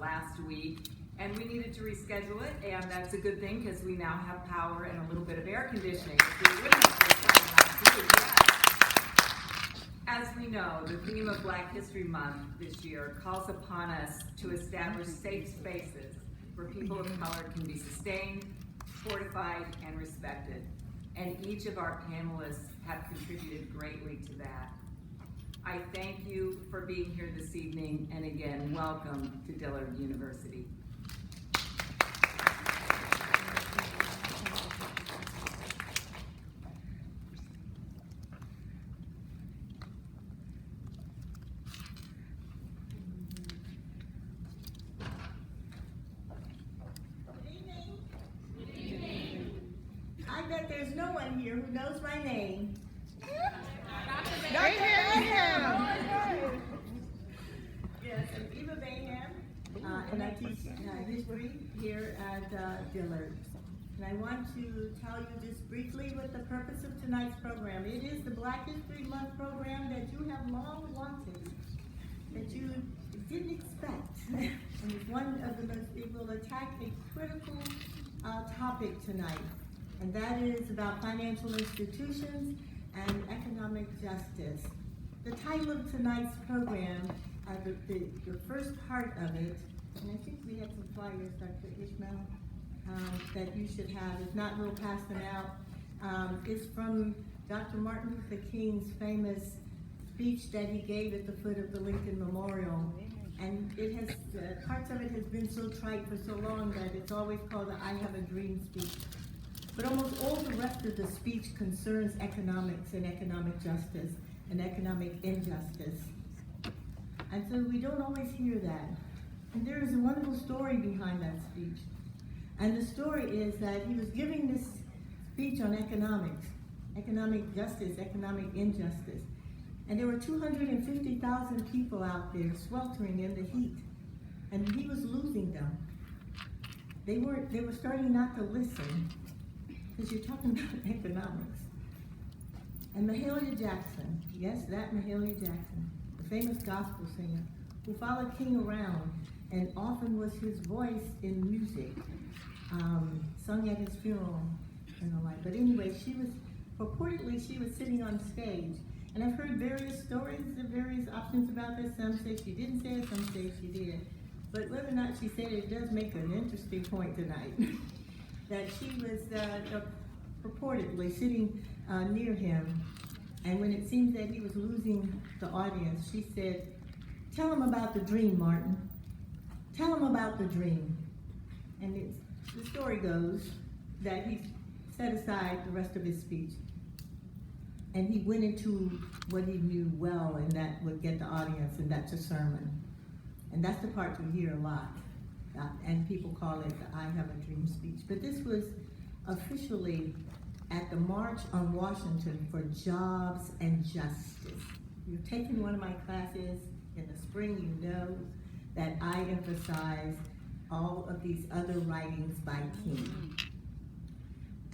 last week, and we needed to reschedule it, and that's a good thing because we now have power and a little bit of air conditioning. We wouldn't have rescheduled last week, yes. As we know, the theme of Black History Month this year calls upon us to establish safe spaces where people of color can be sustained, fortified, and respected. And each of our panelists have contributed greatly to that. I thank you for being here this evening, and again, welcome to Dillard University. There's no one here who knows my name. Dr. Bayham. Yes, I'm Eva Bayham, and I teach history here at Dillard. And I want to tell you just briefly what the purpose of tonight's program. It is the Black History Month program that you have long wanted, that you didn't expect. And it's one of the most, it will attack a critical topic tonight. And that is about financial institutions and economic justice. The title of tonight's program, the first part of it, and I think we have some flyers, Dr. Ishmael, that you should have. If not, we'll pass them out. It's from Dr. Martin Luther King's famous speech that he gave at the foot of the Lincoln Memorial. And it has, parts of it has been so trite for so long that it's always called the I Have a Dream speech. But almost all the rest of the speech concerns economics and economic justice and economic injustice. And so we don't always hear that. And there is a wonderful story behind that speech. And the story is that he was giving this speech on economics, economic justice, economic injustice. And there were 250,000 people out there sweltering in the heat. And he was losing them. They were starting not to listen. Because you're talking about economics. And Mahalia Jackson, yes, that Mahalia Jackson, the famous gospel singer, who followed King around and often was his voice in music, sung at his funeral and the like. But anyway, she was sitting on stage. And I've heard various stories and various options about this. Some say she didn't say it, some say she did. But whether or not she said it, does make an interesting point tonight. That she was purportedly sitting near him, and when it seemed that he was losing the audience, she said, "Tell him about the dream, Martin. Tell him about the dream." And the story goes that he set aside the rest of his speech, and he went into what he knew well, and that would get the audience, and that's a sermon. And that's the part you hear a lot. And people call it the I Have a Dream speech. But this was officially at the March on Washington for Jobs and Justice. You've taken one of my classes in the spring, you know that I emphasize all of these other writings by King.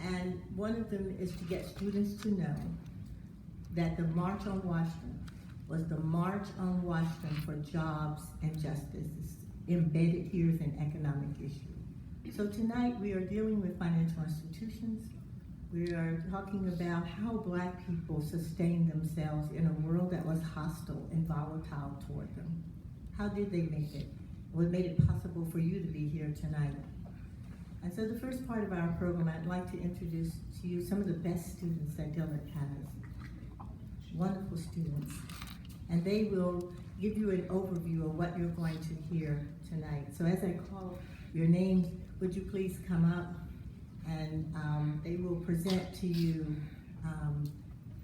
And one of them is to get students to know that the March on Washington was the March on Washington for Jobs and Justice. Embedded here is an economic issue. So tonight we are dealing with financial institutions. We are talking about how Black people sustained themselves in a world that was hostile and volatile toward them. How did they make it? What made it possible for you to be here tonight? And so the first part of our program, I'd like to introduce to you some of the best students that Dillard has. Wonderful students. And they will give you an overview of what you're going to hear tonight. So as I call your names, would you please come up, and they will present to you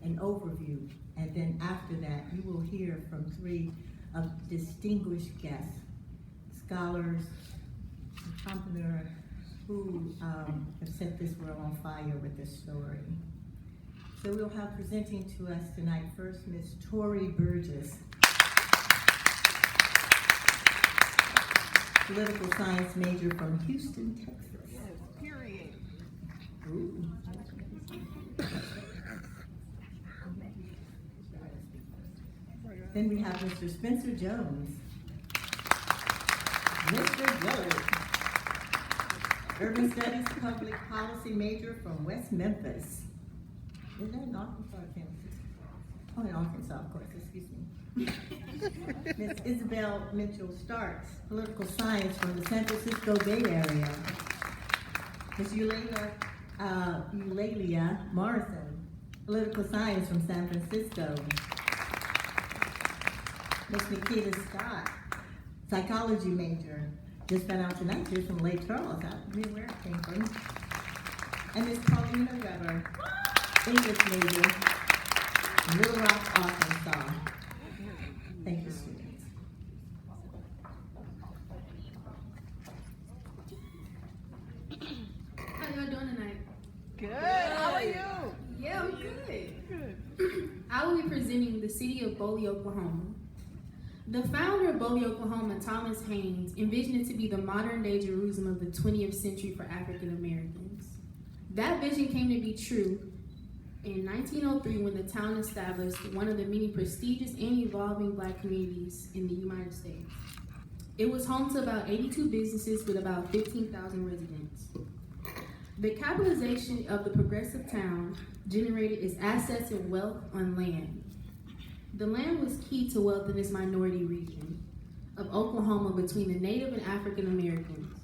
an overview. And then after that, you will hear from three of distinguished guests, scholars, entrepreneurs, who have set this world on fire with this story. So we'll have presenting to us tonight first Ms. Tori Burgess, political science major from Houston, Texas. Yes, period. Ooh. Then we have Mr. Spencer Jones, Mr. Dillard. Urban Studies Public Policy major from West Memphis. Is that in Arkansas or Kansas? Oh, in Arkansas, of course, excuse me. Ms. Isabel Mitchell Starks, Political Science from the San Francisco Bay Area. Ms. Eulalia Morrison, Political Science from San Francisco. Ms. Nikita Scott, Psychology major. Just found out tonight she's from Lake Charles. I don't know where it came from. And Ms. Paulina Weber, English major, Little Rock, Arkansas. Thank you, students. How y'all doing tonight? Good. How are you? Yeah, I'm good. I will be presenting the city of Boley, Oklahoma. The founder of Boley, Oklahoma, Thomas Haynes, envisioned it to be the modern-day Jerusalem of the 20th century for African Americans. That vision came to be true in 1903 when the town established one of the many prestigious and evolving Black communities in the United States. It was home to about 82 businesses with about 15,000 residents. The capitalization of the progressive town generated its assets and wealth on land. The land was key to wealth in this minority region of Oklahoma between the Native and African Americans.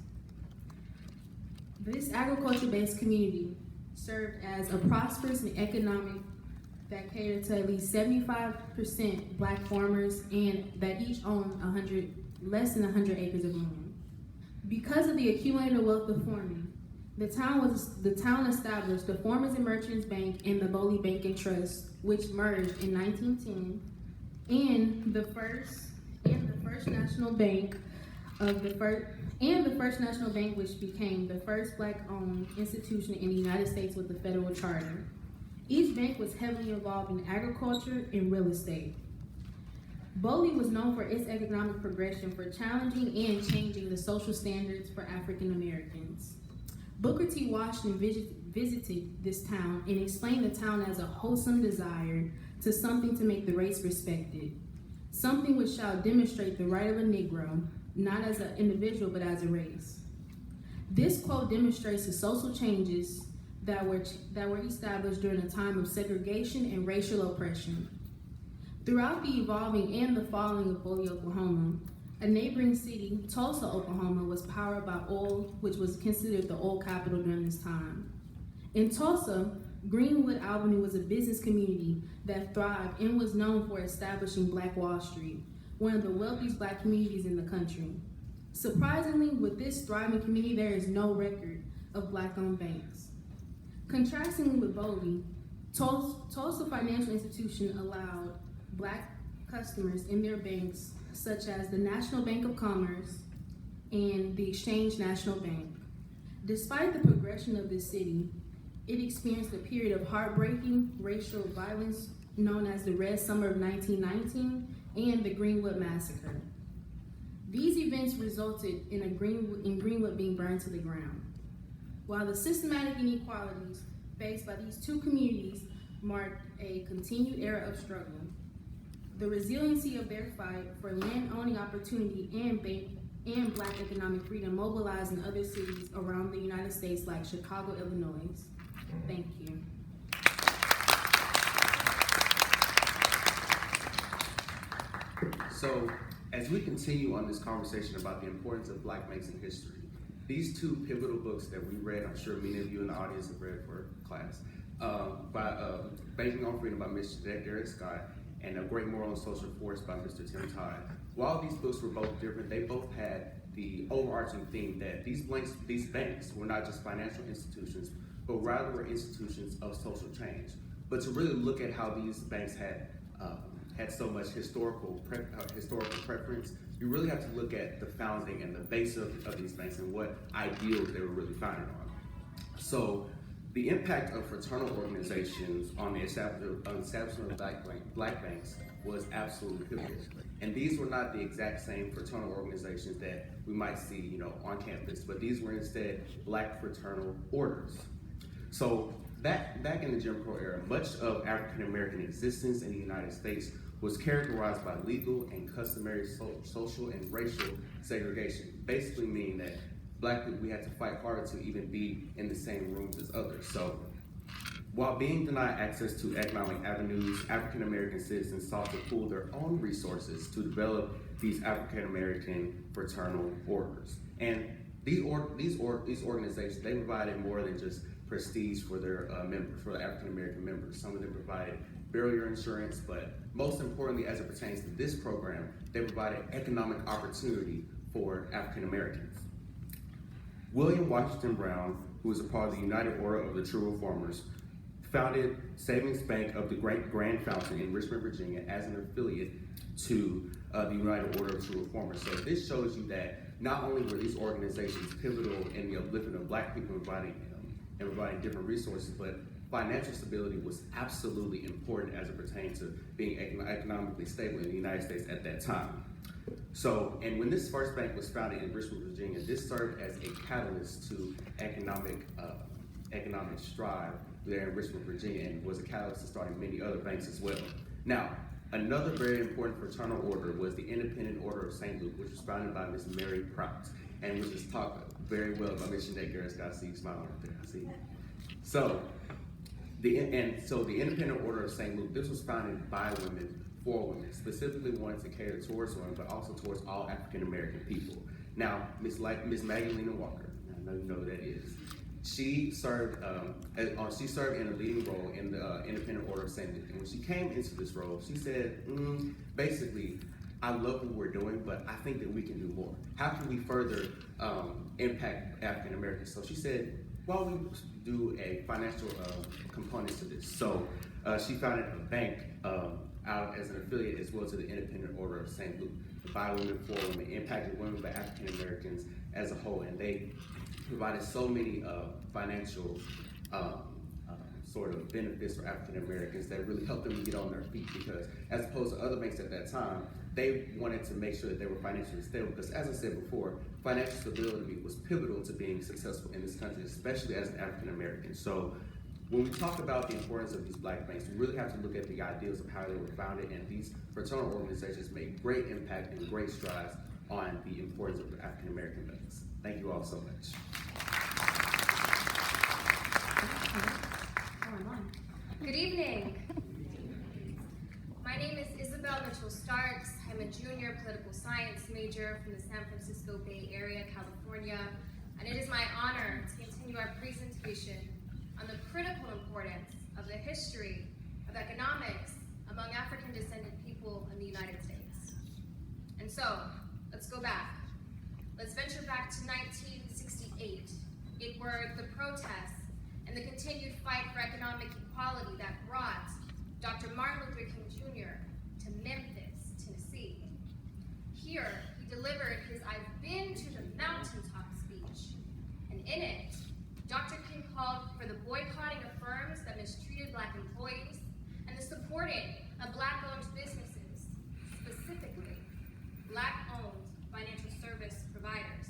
This agriculture-based community served as a prosperous and economic that catered to at least 75% Black farmers and that each owned less than 100 acres of land. Because of the accumulated wealth of farming, the town established the Farmers and Merchants Bank and the Boley Bank and Trust, which merged in 1910, and the first national bank which became the first Black-owned institution in the United States with a federal charter. Each bank was heavily involved in agriculture and real estate. Boley was known for its economic progression for challenging and changing the social standards for African Americans. Booker T. Washington visited this town and explained the town as a wholesome desire to something to make the race respected, something which shall demonstrate the right of a Negro, not as an individual but as a race. This quote demonstrates the social changes that were established during a time of segregation and racial oppression. Throughout the evolving and the falling of Boley, Oklahoma, a neighboring city, Tulsa, Oklahoma, was powered by oil, which was considered the oil capital during this time. In Tulsa, Greenwood Avenue was a business community that thrived and was known for establishing Black Wall Street, one of the wealthiest Black communities in the country. Surprisingly, with this thriving community, there is no record of Black-owned banks. Contrastingly with Boley, Tulsa Financial Institution allowed Black customers in their banks, such as the National Bank of Commerce and the Exchange National Bank. Despite the progression of this city, it experienced a period of heartbreaking racial violence known as the Red Summer of 1919 and the Greenwood Massacre. These events resulted in Greenwood being burned to the ground. While the systematic inequalities faced by these two communities marked a continued era of struggle, the resiliency of their fight for land-owning opportunity and Black economic freedom mobilized in other cities around the United States like Chicago, Illinois. Thank you. So, as we continue on this conversation about the importance of Black banks in history, these two pivotal books that we read, I'm sure many of you in the audience have read for class, by Banking on Freedom by Mr. Derek Scott and A Great Moral and Social Force by Mr. Tim Todd. While these books were both different, they both had the overarching theme that these banks were not just financial institutions, but rather were institutions of social change. But to really look at how these banks had so much historical preference, you really have to look at the founding and the base of these banks and what ideals they were really founded on. So the impact of fraternal organizations on the establishment of Black banks was absolutely pivotal. And these were not the exact same fraternal organizations that we might see, on campus, but these were instead Black fraternal orders. So back in the Jim Crow era, much of African American existence in the United States was characterized by legal and customary social and racial segregation, basically meaning that Black people, we had to fight harder to even be in the same rooms as others. So while being denied access to economic avenues, African American citizens sought to pool their own resources to develop these African American fraternal orders. And these organizations, they provided more than just prestige for their members, for the African American members. Some of them provided burial insurance, but most importantly, as it pertains to this program, they provided economic opportunity for African Americans. William Washington Brown, who was a part of the United Order of the True Reformers, founded Savings Bank of the Grand Fountain in Richmond, Virginia, as an affiliate to the United Order of True Reformers. So this shows you that not only were these organizations pivotal in the upliftment of Black people and providing different resources, but financial stability was absolutely important as it pertained to being economically stable in the United States at that time. So, and when this first bank was founded in Richmond, Virginia, this served as a catalyst to economic strive there in Richmond, Virginia, and was a catalyst to starting many other banks as well. Now, another very important fraternal order was the Independent Order of St. Luke, which was founded by Miss Mary Prout, and which is talked very well about Miss Sinead Garrett. I see you smiling right there. I see. So the Independent Order of St. Luke, this was founded by women, for women, specifically wanted to cater towards women, but also towards all African American people. Now, Miss Magdalena Walker, I know you know who that is. She served in a leading role in the Independent Order of St. Luke. And when she came into this role, she said, basically, I love what we're doing, but I think that we can do more. How can we further impact African Americans? So she said, why don't we do a financial component to this? So she founded a bank out as an affiliate as well to the Independent Order of St. Luke, by women, for women, impacted women, but African Americans as a whole. And they provided so many financial sort of benefits for African Americans that really helped them to get on their feet, because as opposed to other banks at that time, they wanted to make sure that they were financially stable, because as I said before, financial stability was pivotal to being successful in this country, especially as an African American. So when we talk about the importance of these Black banks, we really have to look at the ideals of how they were founded, and these fraternal organizations made great impact and great strides on the importance of the African American banks. Thank you all so much. Good evening. My name is Isabel Mitchell Starks. I'm a junior political science major from the San Francisco Bay Area, California, and it is my honor to continue our presentation on the critical importance of the history of economics among African descendant people in the United States. And so, let's go back. Let's venture back to 1968. It were the protests and the continued fight for economic equality that brought Dr. Martin Luther King Jr. to Memphis, Tennessee. Here, he delivered his "I've been to the mountaintop" speech, and in it, Dr. King called for the boycotting of firms that mistreated Black employees and the supporting of Black-owned businesses, specifically Black-owned financial service providers.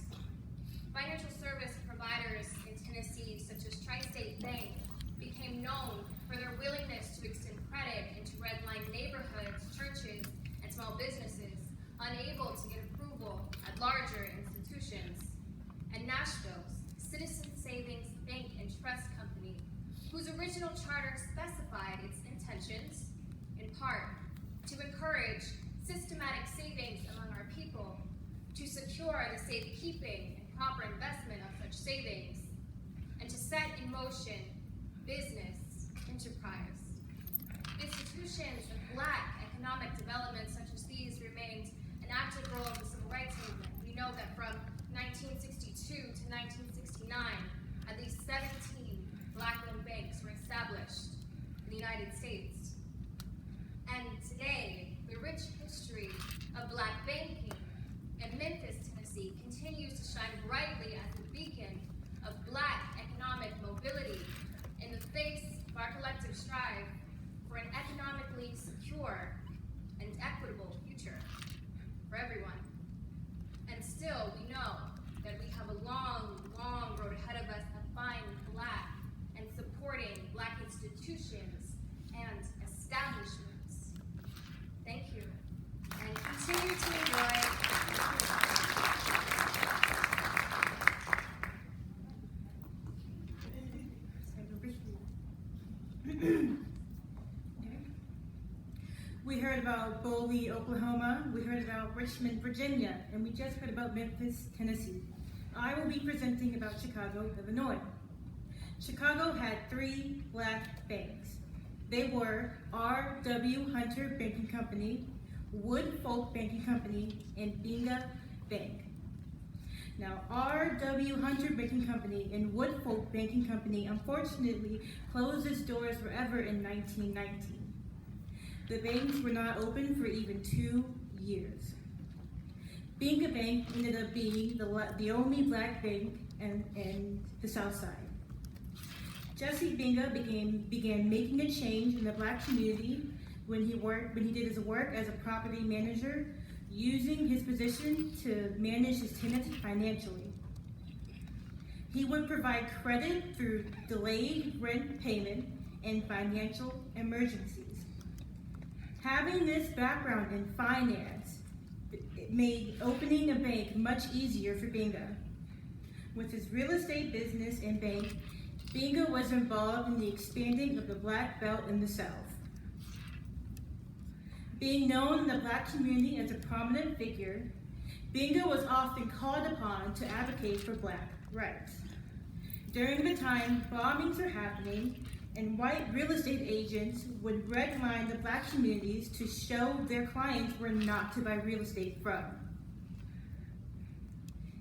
Financial service providers in Tennessee, such as Tri-State Bank, became known for their willingness to extend credit into redline neighborhoods, churches, and small businesses, unable to get approval at larger institutions. And Nashville's Citizens Savings Bank and Trust Company, whose original charter specified its intentions, in part, to encourage systematic savings among our people, to secure the safekeeping and proper investment of such savings, and to set in motion business enterprise. Institutions of Black economic development such as these remained an active role of the Civil Rights Movement. We know that from 1962 to 1969, at least 17 Black-owned banks were established in the United States. And today, the rich history of Black banking in Memphis, Tennessee continues to shine brightly as a beacon of Black economic mobility in the face of our collective strive for an economically secure and equitable future for everyone. And still, we know that we have a long, long road ahead of us of buying Black and supporting Black institutions and establishments. Thank you. We heard about Bowley, Oklahoma. We heard about Richmond, Virginia. And we just heard about Memphis, Tennessee. I will be presenting about Chicago, Illinois. Chicago had 3 black banks. They were R.W. Hunter Banking Company, Wood Folk Banking Company, and Binga Bank. Now, R.W. Hunter Banking Company and Wood Folk Banking Company unfortunately closed its doors forever in 1919. The banks were not open for even 2 years. Binga Bank ended up being the only black bank in the South Side. Jesse Binga began making a change in the black community when he did his work as a property manager, using his position to manage his tenants financially. He would provide credit through delayed rent payment and financial emergencies. Having this background in finance, it made opening a bank much easier for Binga. With his real estate business and bank, Binga was involved in the expanding of the Black Belt in the South. Being known in the black community as a prominent figure, Binga was often called upon to advocate for black rights. During the time bombings were happening, and white real estate agents would redline the black communities to show their clients were not to buy real estate from.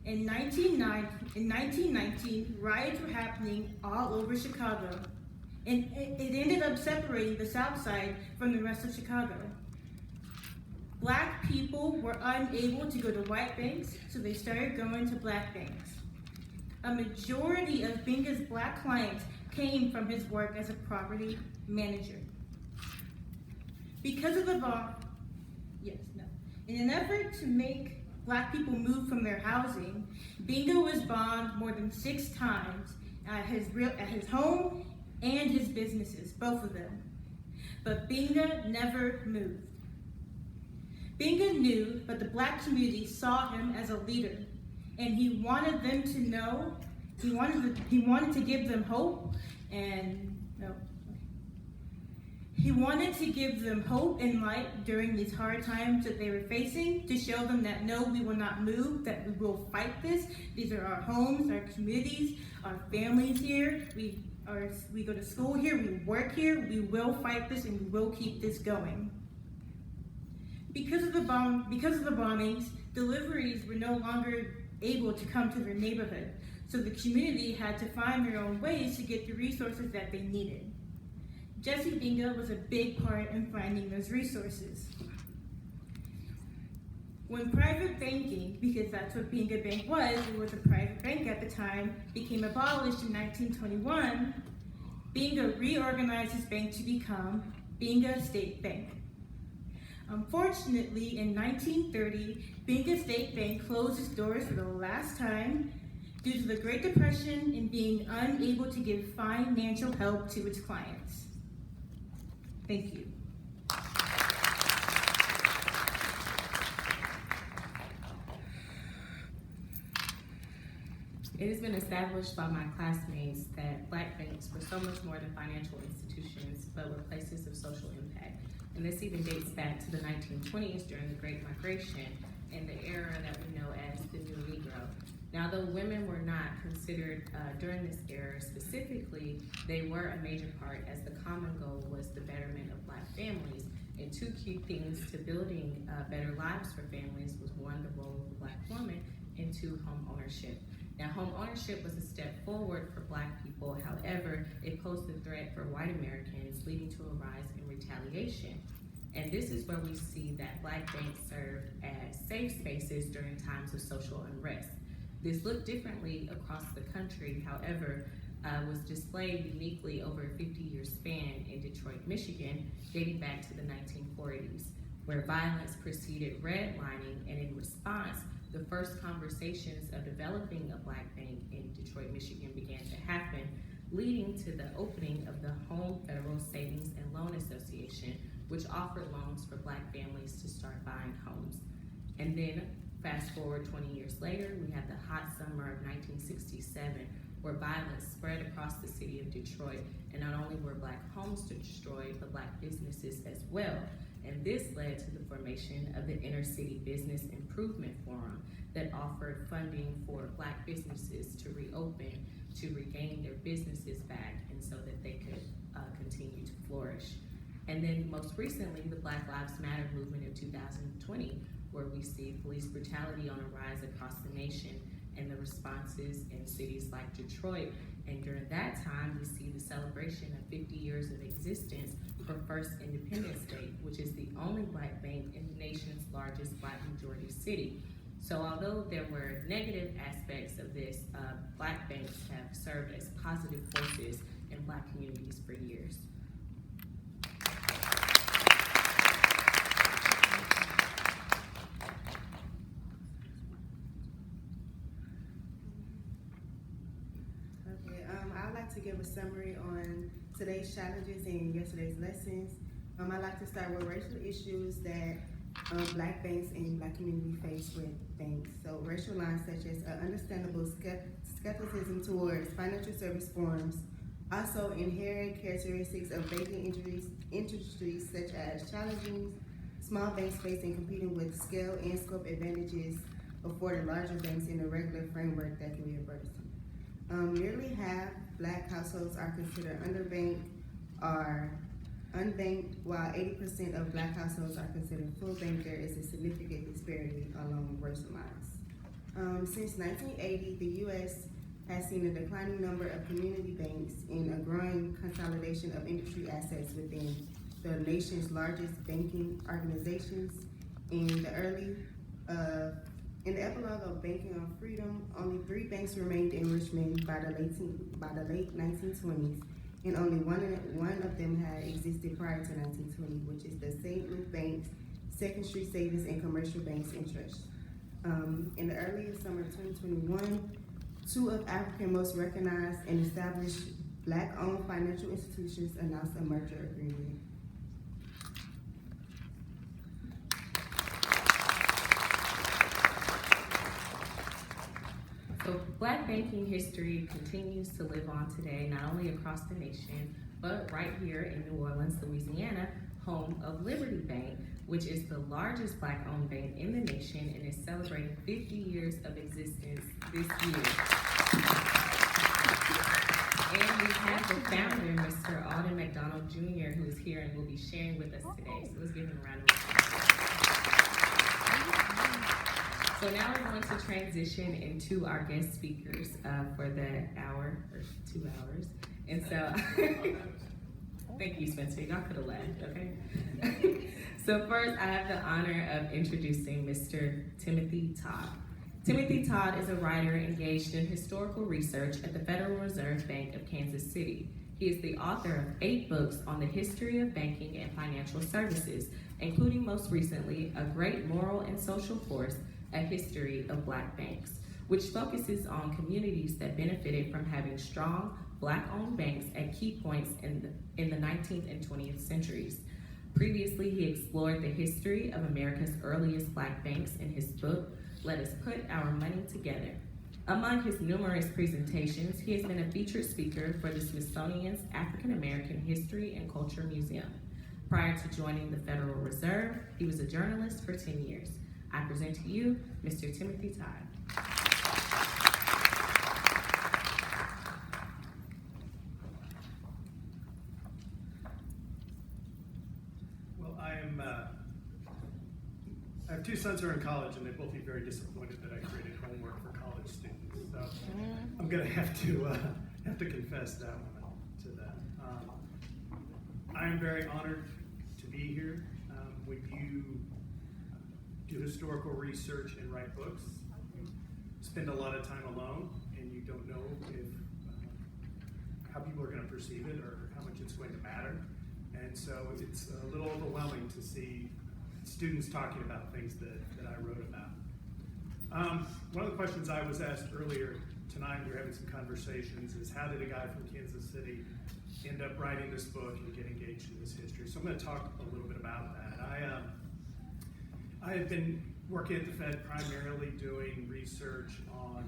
In 1919, riots were happening all over Chicago, and it ended up separating the South Side from the rest of Chicago. Black people were unable to go to white banks, so they started going to black banks. A majority of Binga's black clients came from his work as a property manager. Because of the in an effort to make black people move from their housing, Binga was bombed more than 6 times at his home and his businesses, both of them. But Binga never moved. Binga knew, but the black community saw him as a leader, and he wanted them to know. He wanted to give them hope, He wanted to give them hope and light during these hard times that they were facing, to show them that no, we will not move, that we will fight this. These are our homes, our communities, our families here. We go to school here, we work here. We will fight this, and we will keep this going. Because of the bombings, deliveries were no longer able to come to their neighborhood, so the community had to find their own ways to get the resources that they needed. Jesse Binga was a big part in finding those resources. When private banking, because that's what Binga Bank was, it was a private bank at the time, became abolished in 1921, Binga reorganized his bank to become Binga State Bank. Unfortunately, in 1930, Binga State Bank closed its doors for the last time due to the Great Depression and being unable to give financial help to its clients. Thank you. It has been established by my classmates that black banks were so much more than financial institutions, but were places of social impact. And this even dates back to the 1920s during the Great Migration and the era that we know as the New Negro. Now, though women were not considered during this era specifically, they were a major part, as the common goal was the betterment of black families. And 2 key things to building better lives for families was 1, the role of the black woman, and 2, home ownership. Now, home ownership was a step forward for black people. However, it posed a threat for white Americans, leading to a rise in retaliation. And this is where we see that black banks served as safe spaces during times of social unrest. This looked differently across the country, however, was displayed uniquely over a 50-year span in Detroit, Michigan, dating back to the 1940s, where violence preceded redlining, and in response, the first conversations of developing a black bank in Detroit, Michigan began to happen, leading to the opening of the Home Federal Savings and Loan Association, which offered loans for black families to start buying homes. And then fast forward 20 years later, we had the hot summer of 1967, where violence spread across the city of Detroit, and not only were Black homes destroyed, but Black businesses as well. And this led to the formation of the Inner City Business Improvement Forum that offered funding for Black businesses to reopen, to regain their businesses back, and so that they could continue to flourish. And then most recently, the Black Lives Matter movement in 2020, where we see police brutality on a rise across the nation and the responses in cities like Detroit. And during that time, we see the celebration of 50 years of existence for First Independence Day, which is the only Black bank in the nation's largest Black majority city. So although there were negative aspects of this, Black banks have served as positive forces in Black communities for years. I'd like to give a summary on today's challenges and yesterday's lessons. I'd like to start with racial issues that Black banks and Black community face with banks. So racial lines such as understandable skepticism towards financial service firms, also inherent characteristics of banking industries such as challenging small banks facing competing with scale and scope advantages afforded larger banks in a regular framework that can be burdensome. Nearly half Black households are considered underbanked or unbanked, while 80% of Black households are considered full banked. There is a significant disparity along racial lines. Since 1980, the U.S. has seen a declining number of community banks and a growing consolidation of industry assets within the nation's largest banking organizations. In the epilogue of Banking on Freedom, only 3 banks remained in Richmond by the late 1920s, and only one of them had existed prior to 1920, which is the St. Luke Bank, Second Street Savings and Commercial Banks and Trust. In the early summer of 2021, 2 of Africa's most recognized and established Black-owned financial institutions announced a merger agreement. So Black banking history continues to live on today, not only across the nation, but right here in New Orleans, Louisiana, home of Liberty Bank, which is the largest Black-owned bank in the nation and is celebrating 50 years of existence this year. And we have the founder, Mr. Alden McDonald Jr., who is here and will be sharing with us today. So let's give him a round of applause. So now we're going to transition into our guest speakers for the hour, or 2 hours. And so, thank you, Spencer. Y'all could have laughed, okay? So first, I have the honor of introducing Mr. Timothy Todd. Timothy Todd is a writer engaged in historical research at the Federal Reserve Bank of Kansas City. He is the author of 8 books on the history of banking and financial services, including most recently, A Great Moral and Social Force, A History of Black Banks, which focuses on communities that benefited from having strong Black-owned banks at key points in the 19th and 20th centuries. Previously, he explored the history of America's earliest Black banks in his book, Let Us Put Our Money Together. Among his numerous presentations, he has been a featured speaker for the Smithsonian's African American History and Culture Museum. Prior to joining the Federal Reserve, he was a journalist for 10 years. I present to you Mr. Timothy Todd. Well, I have 2 sons who are in college, and they both be very disappointed that I created homework for college students. So I'm going to have to confess that one to them. I am very honored to be here. When you do historical research and write books, you spend a lot of time alone, and you don't know if how people are going to perceive it or how much it's going to matter. And so it's a little overwhelming to see students talking about things that I wrote about. One of the questions I was asked earlier tonight, we were having some conversations, is how did a guy from Kansas City end up writing this book and get engaged in this history? So I'm going to talk a little bit about that. I had been working at the Fed primarily doing research on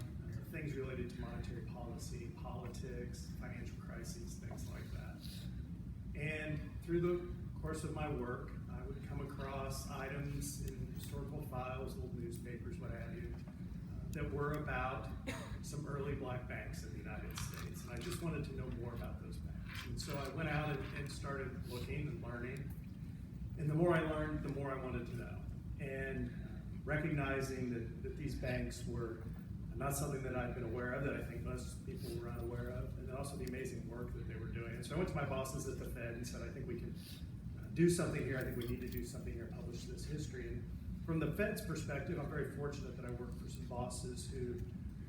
things related related to monetary policy, politics, financial crises, things like that. And through the course of my work, I would come across items in historical files, old newspapers, what have you, that were about some early black banks in the United States. And I just wanted to know more about those banks. And so I went out and started looking and learning. And the more I learned, the more I wanted to know. And recognizing that these banks were not something that I'd been aware of, that I think most people were unaware of, and then also the amazing work that they were doing. And so I went to my bosses at the Fed and said, I think we can do something here. I think we need to do something here, publish this history. And from the Fed's perspective, I'm very fortunate that I work for some bosses who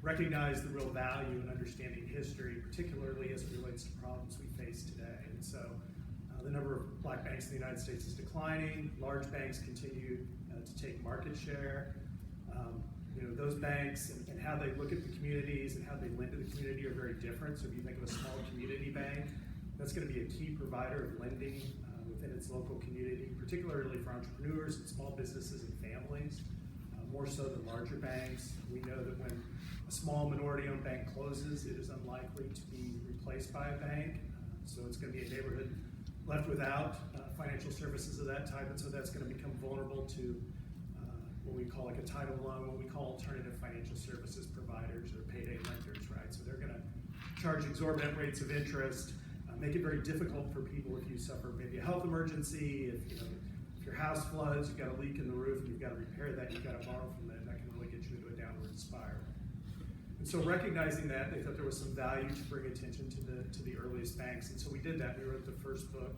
recognize the real value in understanding history, particularly as it relates to problems we face today. And so the number of black banks in the United States is declining. Large banks continue to take market share. Those banks and how they look at the communities and how they lend to the community are very different. So if you think of a small community bank, that's going to be a key provider of lending within its local community, particularly for entrepreneurs and small businesses and families, more so than larger banks. We know that when a small minority-owned bank closes, it is unlikely to be replaced by a bank. So it's going to be a neighborhood left without financial services of that type, and so that's going to become vulnerable to what we call like a title loan, what we call alternative financial services providers or payday lenders, right? So they're going to charge exorbitant rates of interest, make it very difficult for people if you suffer maybe a health emergency, if your house floods, you've got a leak in the roof and you've got to repair that, you've got to borrow from it, and that can really get you into a downward spiral. And so recognizing that, they thought there was some value to bring attention to the earliest banks, and so we did that. We wrote the first book,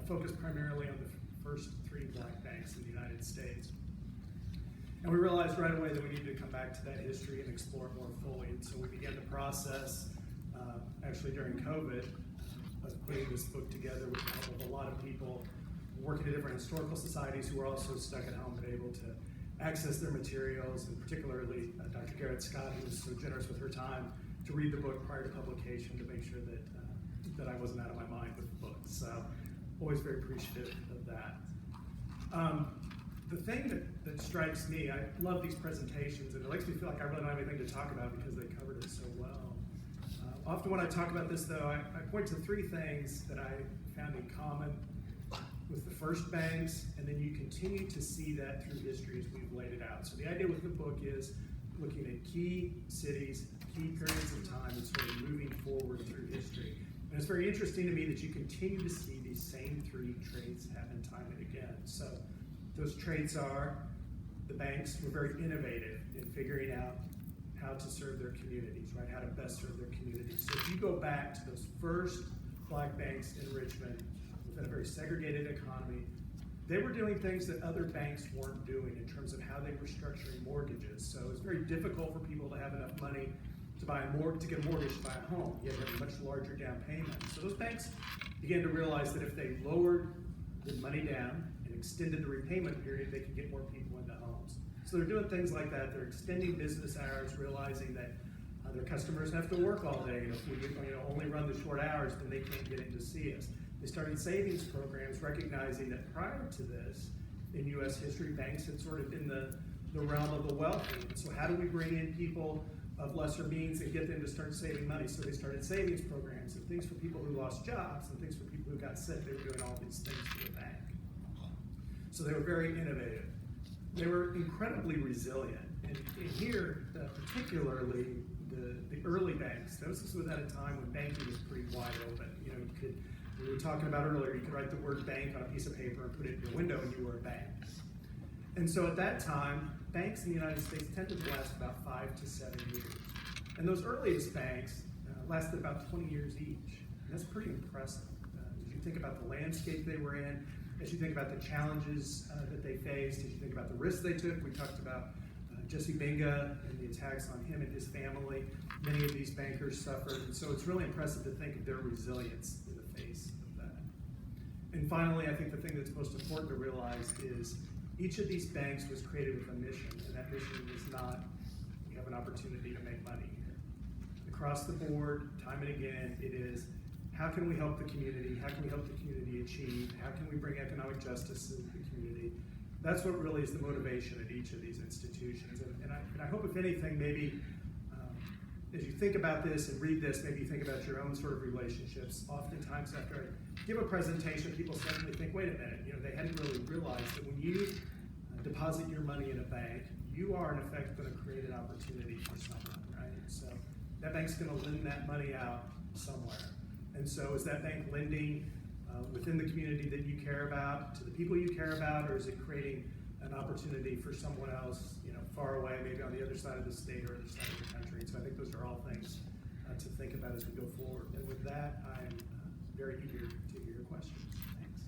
focused primarily on the first 3 black banks in the United States. And we realized right away that we needed to come back to that history and explore it more fully. And so we began the process, actually during COVID, of putting this book together with the help of a lot of people working at different historical societies who were also stuck at home and able to access their materials, and particularly Dr. Garrett Scott, who was so generous with her time to read the book prior to publication to make sure that I wasn't out of my mind with the book. So always very appreciative of that. The thing that strikes me, I love these presentations, and it makes me feel like I really don't have anything to talk about because they covered it so well. Often when I talk about this, though, I point to 3 things that I found in common with the first banks, and then you continue to see that through history as we've laid it out. So the idea with the book is looking at key cities, key periods of time, and sort of moving forward through history. And it's very interesting to me that you continue to see these same 3 traits happen time and again. So those traits are the banks were very innovative in figuring out how to serve their communities, right? How to best serve their communities. So if you go back to those first black banks in Richmond within a very segregated economy, they were doing things that other banks weren't doing in terms of how they were structuring mortgages. So it's very difficult for people to have enough money to buy to get a mortgage to buy a home. You had to have a much larger down payment. So those banks began to realize that if they lowered the money down and extended the repayment period, they could get more people into homes. So they're doing things like that. They're extending business hours, realizing that their customers have to work all day. And if we only run the short hours, then they can't get in to see us. They started savings programs, recognizing that prior to this, in U.S. history, banks had sort of been the realm of the wealthy. And so how do we bring in people of lesser means and get them to start saving money? So they started savings programs and things for people who lost jobs and things for people who got sick. They were doing all these things for the bank. So they were very innovative. They were incredibly resilient. And here, particularly the early banks, this was at a time when banking was pretty wide open. We were talking about earlier, you could write the word bank on a piece of paper and put it in your window and you were a bank. And so at that time, banks in the United States tended to last about 5 to 7 years. And those earliest banks lasted about 20 years each. And that's pretty impressive. As you think about the landscape they were in, as you think about the challenges that they faced, as you think about the risks they took. We talked about Jesse Benga and the attacks on him and his family. Many of these bankers suffered. And so it's really impressive to think of their resilience in the face of that. And finally, I think the thing that's most important to realize is each of these banks was created with a mission, and that mission was not, we have an opportunity to make money here. Across the board, time and again, it is, how can we help the community? How can we help the community achieve? How can we bring economic justice into the community? That's what really is the motivation at each of these institutions. And I hope, if anything, maybe as you think about this and read this, maybe you think about your own sort of relationships. Oftentimes after I give a presentation, people suddenly think, wait a minute, they hadn't really realized that when you deposit your money in a bank, you are in effect going to create an opportunity for someone, right? So that bank's going to lend that money out somewhere. And so is that bank lending within the community that you care about, to the people you care about, or is it creating an opportunity for someone else, far away, maybe on the other side of the state or other side of the country? So I think those are all things to think about as we go forward. And with that, I'm very eager to hear your questions. Thanks.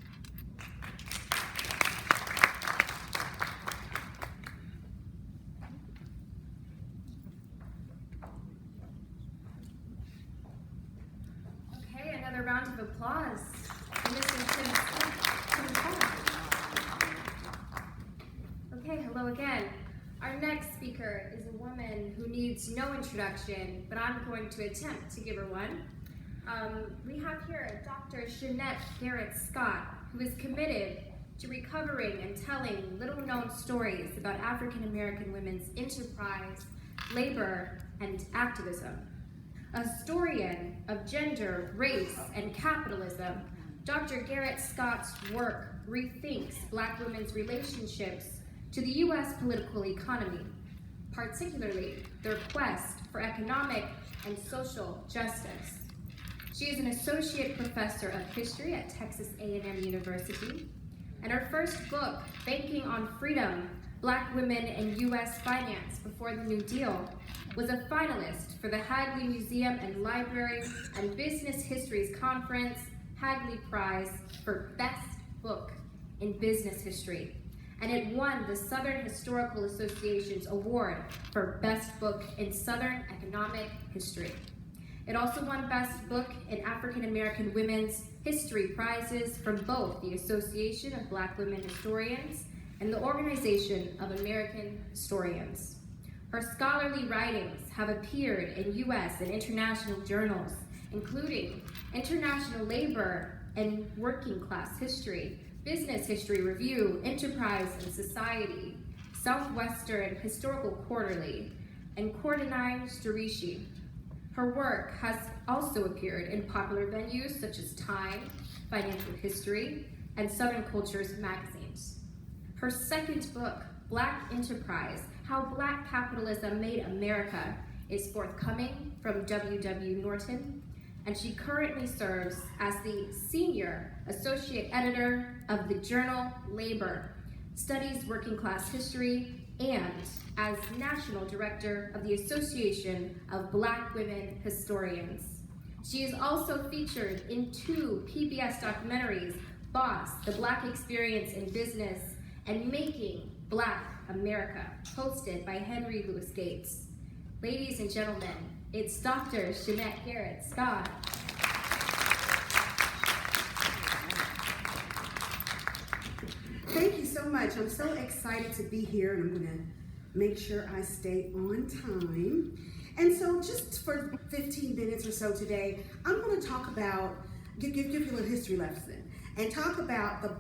Okay, another round of applause for Mrs. Tim. Okay, hello again. Our next speaker is a woman who needs no introduction, but I'm going to attempt to give her one. We have here Dr. Jeanette Garrett Scott, who is committed to recovering and telling little-known stories about African American women's enterprise, labor, and activism. A historian of gender, race, and capitalism, Dr. Garrett Scott's work rethinks Black women's relationships to the U.S. political economy, particularly their quest for economic and social justice. She is an associate professor of history at Texas A&M University, and her first book, Banking on Freedom, Black Women in U.S. Finance Before the New Deal, was a finalist for the Hagley Museum and Library and Business Histories Conference Hagley Prize for Best Book in Business History, and it won the Southern Historical Association's award for Best Book in Southern Economic History. It also won Best Book in African American Women's History prizes from both the Association of Black Women Historians and the Organization of American Historians. Her scholarly writings have appeared in U.S. and international journals, including International Labor and Working Class History, Business History Review, Enterprise and Society, Southwestern Historical Quarterly, and Cordonine Storici. Her work has also appeared in popular venues such as Time, Financial History, and Southern Cultures magazines. Her second book, Black Enterprise, How Black Capitalism Made America, is forthcoming from W.W. Norton, and she currently serves as the Senior Associate Editor of the journal Labor, studies working class history, and as National Director of the Association of Black Women Historians. She is also featured in 2 PBS documentaries, Boss, The Black Experience in Business, and Making Black America, hosted by Henry Louis Gates. Ladies and gentlemen, it's Dr. Jeanette Garrett Scott. Thank you so much. I'm so excited to be here, and I'm going to make sure I stay on time. And so just for 15 minutes or so today, I'm going to talk about, give you a little history lesson, and talk about the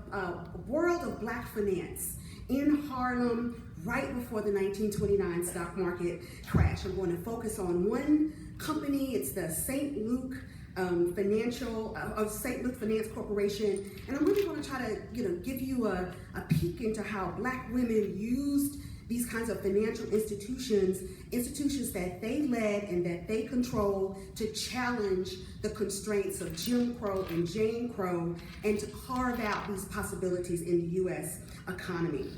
world of Black finance in Harlem right before the 1929 stock market crash. I'm going to focus on one company. It's the St. Luke St. Luke Finance Corporation, and I'm really going to try to, give you a peek into how Black women used these kinds of financial institutions that they led and that they control to challenge the constraints of Jim Crow and Jane Crow and to carve out these possibilities in the U.S. economy.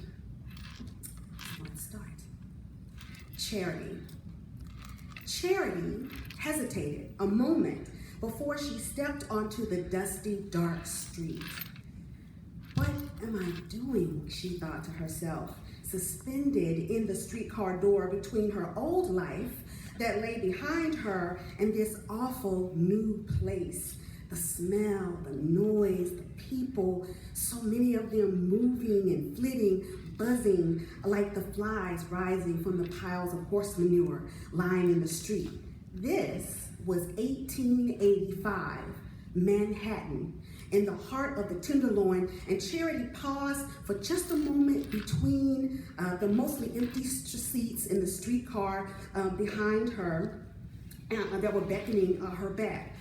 Let's start. Charity. Charity hesitated a moment before she stepped onto the dusty, dark street. What am I doing, she thought to herself, suspended in the streetcar door between her old life that lay behind her and this awful new place. The smell, the noise, the people, so many of them moving and flitting, buzzing like the flies rising from the piles of horse manure lying in the street. This was 1885, Manhattan, in the heart of the Tenderloin, and Charity paused for just a moment between the mostly empty seats in the streetcar behind her, that were beckoning her back.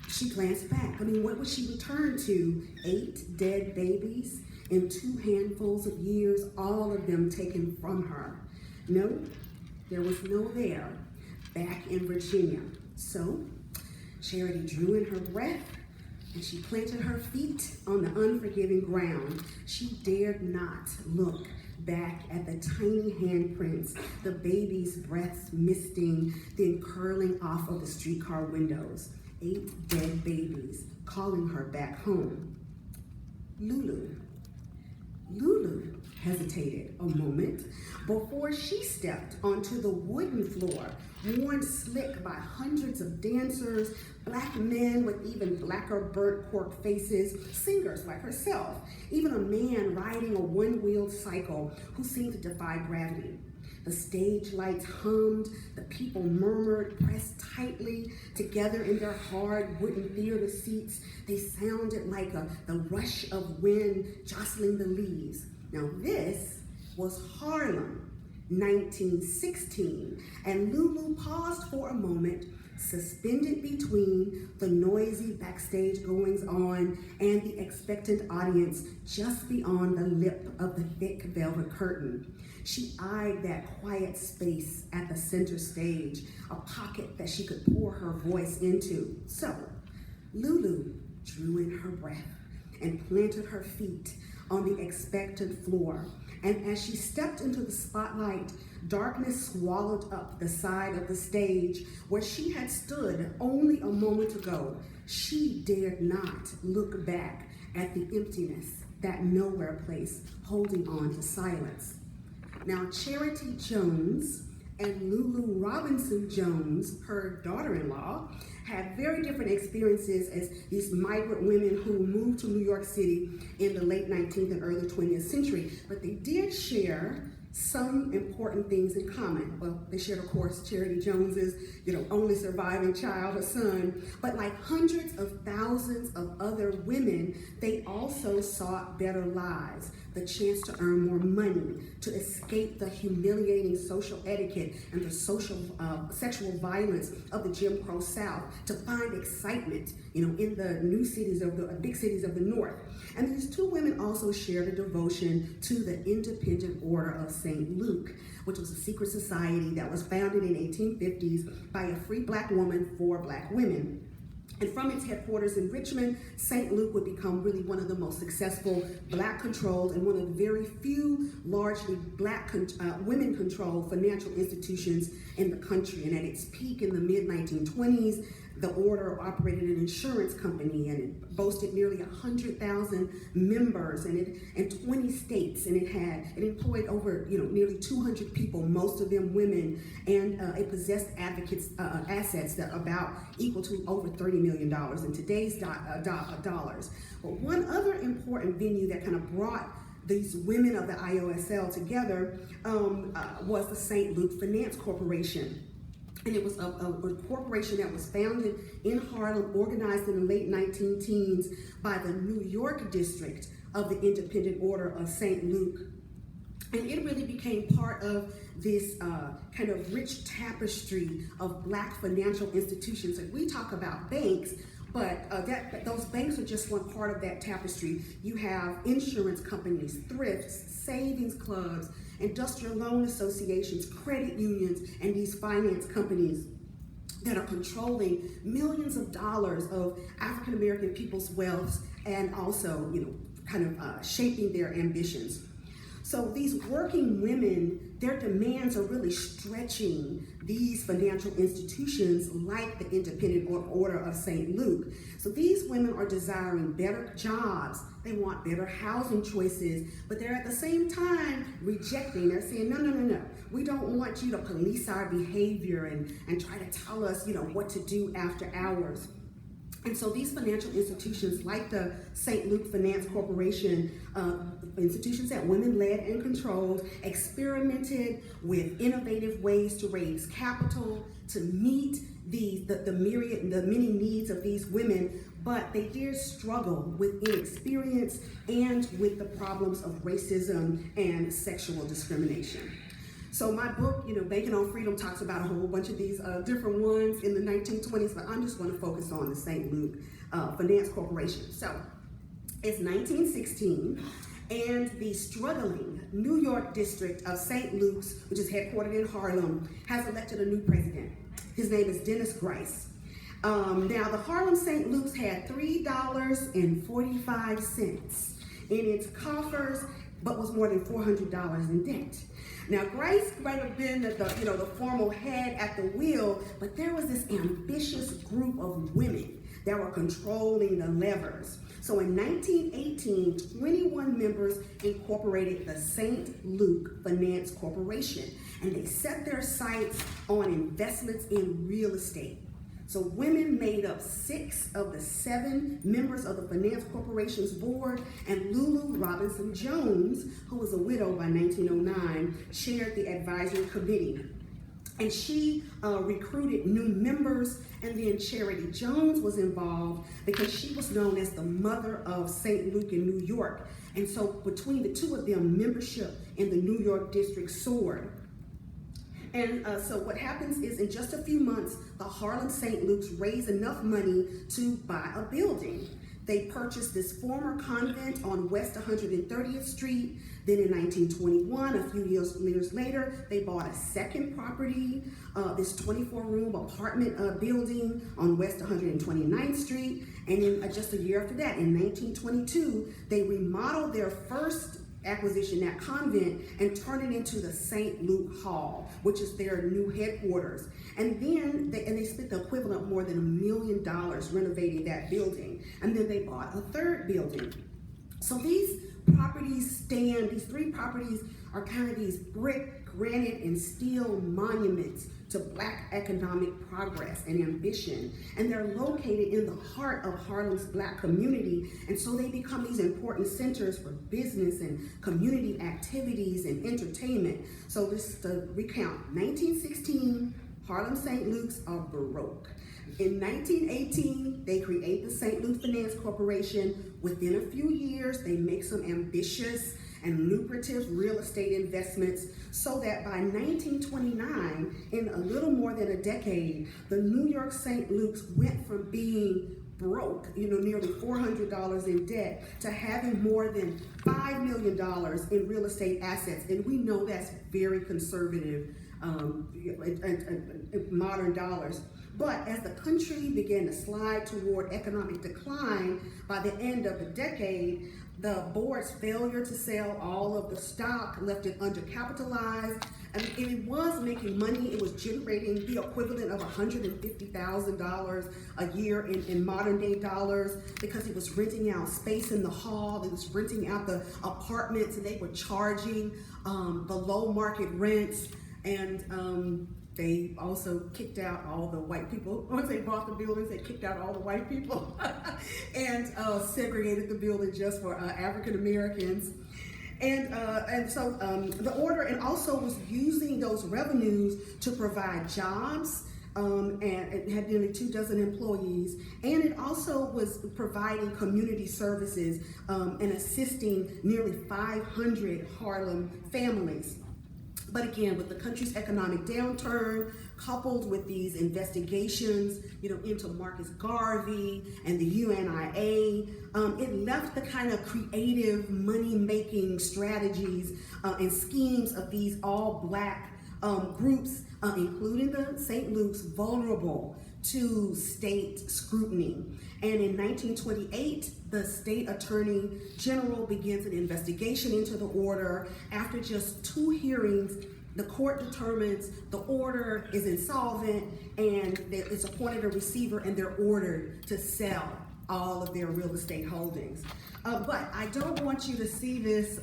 She glanced back. I mean, what would she return to? 8 dead babies in 2 handfuls of years, all of them taken from her. No, there was no there back in Virginia. So Charity drew in her breath and she planted her feet on the unforgiving ground. She dared not look back at the tiny handprints, the baby's breaths misting, then curling off of the streetcar windows. 8 dead babies calling her back home. Lulu hesitated a moment before she stepped onto the wooden floor, worn slick by hundreds of dancers, black men with even blacker burnt cork faces, singers like herself, even a man riding a one-wheeled cycle who seemed to defy gravity. The stage lights hummed, the people murmured, pressed tightly together in their hard wooden theater seats. They sounded like the rush of wind jostling the leaves. Now this was Harlem, 1916, and Lulu paused for a moment, suspended between the noisy backstage goings-on and the expectant audience just beyond the lip of the thick velvet curtain. She eyed that quiet space at the center stage, a pocket that she could pour her voice into. So Lulu drew in her breath and planted her feet on the expectant floor. And as she stepped into the spotlight, darkness swallowed up the side of the stage where she had stood only a moment ago. She dared not look back at the emptiness, that nowhere place holding on to silence. Now, Charity Jones and Lulu Robinson Jones, her daughter-in-law, had very different experiences as these migrant women who moved to New York City in the late 19th and early 20th century, but they did share some important things in common. Well, they shared, of course, Charity Jones's, only surviving child, her son, but like hundreds of thousands of other women, they also sought better lives, the chance to earn more money, to escape the humiliating social etiquette and the sexual violence of the Jim Crow South, to find excitement, in the big cities of the North. And these 2 women also shared a devotion to the Independent Order of St. Luke, which was a secret society that was founded in the 1850s by a free black woman for black women. And from its headquarters in Richmond, St. Luke would become really one of the most successful black-controlled and one of the very few largely black women-controlled financial institutions in the country. And at its peak in the mid-1920s, the order operated an insurance company, and it boasted nearly 100,000 members, and it in 20 states, and it employed over nearly 200 people, most of them women, and it possessed assets that are about equal to over $30 million in today's dollars. But one other important venue that kind of brought these women of the IOSL together was the St. Luke Finance Corporation. And it was a corporation that was founded in Harlem, organized in the late 19-teens by the New York district of the Independent Order of St. Luke. And it really became part of this kind of rich tapestry of black financial institutions. And we talk about banks, but those banks are just one part of that tapestry. You have insurance companies, thrifts, savings clubs, industrial loan associations, credit unions, and these finance companies that are controlling millions of dollars of African American people's wealth, and also, shaping their ambitions. So these working women, their demands are really stretching these financial institutions like the Independent Order of St. Luke. So these women are desiring better jobs. They want better housing choices, but they're at the same time rejecting. They're saying, no. We don't want you to police our behavior and try to tell us, what to do after hours. And so these financial institutions like the St. Luke Finance Corporation, institutions that women led and controlled, experimented with innovative ways to raise capital, to meet the many needs of these women, but they did struggle with inexperience and with the problems of racism and sexual discrimination. So my book, Banking on Freedom, talks about a whole bunch of these different ones in the 1920s, but I'm just going to focus on the St. Luke Finance Corporation. So it's 1916, and the struggling New York district of St. Luke's, which is headquartered in Harlem, has elected a new president. His name is Dennis Grice. Now, the Harlem St. Luke's had $3.45 in its coffers, but was more than $400 in debt. Now, Grice might have been the formal head at the wheel, but there was this ambitious group of women that were controlling the levers. So in 1918, 21 members incorporated the St. Luke Finance Corporation, and they set their sights on investments in real estate. So women made up 6 of the 7 members of the Finance Corporation's board, and Lulu Robinson Jones, who was a widow by 1909, chaired the advisory committee. And she recruited new members, and then Charity Jones was involved because she was known as the mother of St. Luke in New York. And so between the two of them, membership in the New York district soared. And so what happens is, in just a few months, the Harlem St. Luke's raised enough money to buy a building. They purchased this former convent on West 130th Street. Then in 1921, a few years later, they bought a second property, this 24-room apartment building on West 129th Street. And then just a year after that, in 1922, they remodeled their first acquisition, that convent, and turned it into the St. Luke Hall, which is their new headquarters. And then they spent the equivalent of more than $1 million renovating that building. And then they bought a third building. So these properties these 3 properties are kind of these brick, granite, and steel monuments to Black economic progress and ambition. And they're located in the heart of Harlem's Black community. And so they become these important centers for business and community activities and entertainment. So just to recount, 1916, Harlem St. Luke's are Baroque. In 1918, they create the St. Luke Finance Corporation. Within a few years, they make some ambitious and lucrative real estate investments, so that by 1929, in a little more than a decade, the New York St. Luke's went from being broke, nearly $400 in debt, to having more than $5 million in real estate assets. And we know that's very conservative in modern dollars. But as the country began to slide toward economic decline, by the end of the decade, the board's failure to sell all of the stock left it undercapitalized. And it was making money. It was generating the equivalent of $150,000 a year in modern day dollars, because it was renting out space in the hall. It was renting out the apartments, and they were charging the low market rents. And they also kicked out all the white people. Once they bought the buildings, they kicked out all the white people and segregated the building just for African Americans. And so the order, and also was using those revenues to provide jobs, and it had nearly 24 employees. And it also was providing community services and assisting nearly 500 Harlem families. But again, with the country's economic downturn, coupled with these investigations, into Marcus Garvey and the UNIA, it left the kind of creative money-making strategies and schemes of these all-Black groups, including the St. Luke's, vulnerable to state scrutiny. And in 1928, the state attorney general begins an investigation into the order. After just 2 hearings, the court determines the order is insolvent, and it's appointed a receiver, and they're ordered to sell all of their real estate holdings. But I don't want you to see this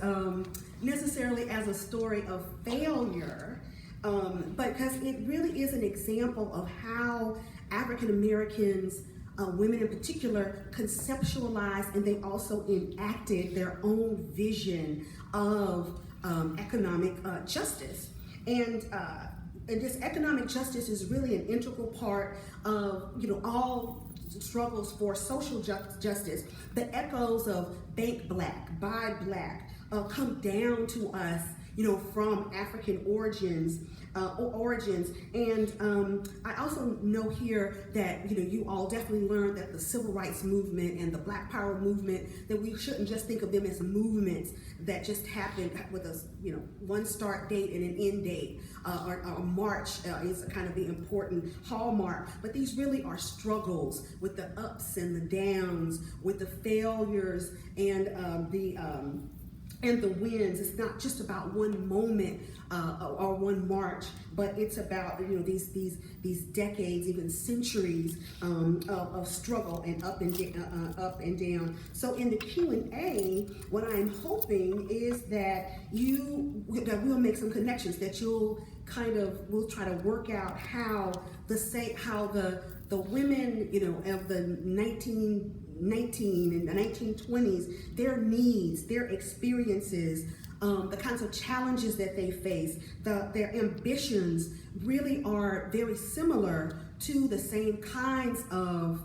necessarily as a story of failure, but because it really is an example of how African Americans, women in particular, conceptualized and they also enacted their own vision of economic justice. And this economic justice is really an integral part of all struggles for social justice. The echoes of Bank Black, Buy Black come down to us from African origins. And I also know here that you all definitely learned that the civil rights movement and the Black Power movement, that we shouldn't just think of them as movements that just happened with a one start date and an end date, or a march is kind of the important hallmark. But these really are struggles with the ups and the downs, with the failures and the wins. It's not just about one moment or one march, but it's about these decades, even centuries of struggle and up and down. So in the Q&A, what I'm hoping is that we'll make some connections, that we'll try to work out how the women of the 1919 and the 1920s, their needs, their experiences, the kinds of challenges that they face, their ambitions really are very similar to the same kinds of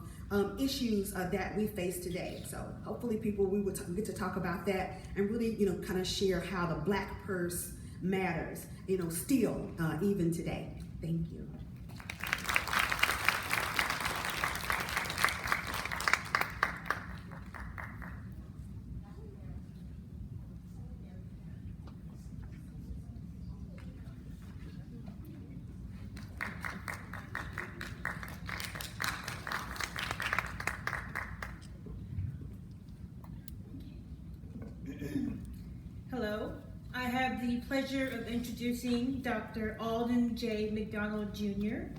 issues that we face today. So hopefully we will get to talk about that and really kind of share how the Black purse matters, still even today. Thank you. Hello, I have the pleasure of introducing Dr. Alden J. McDonald Jr.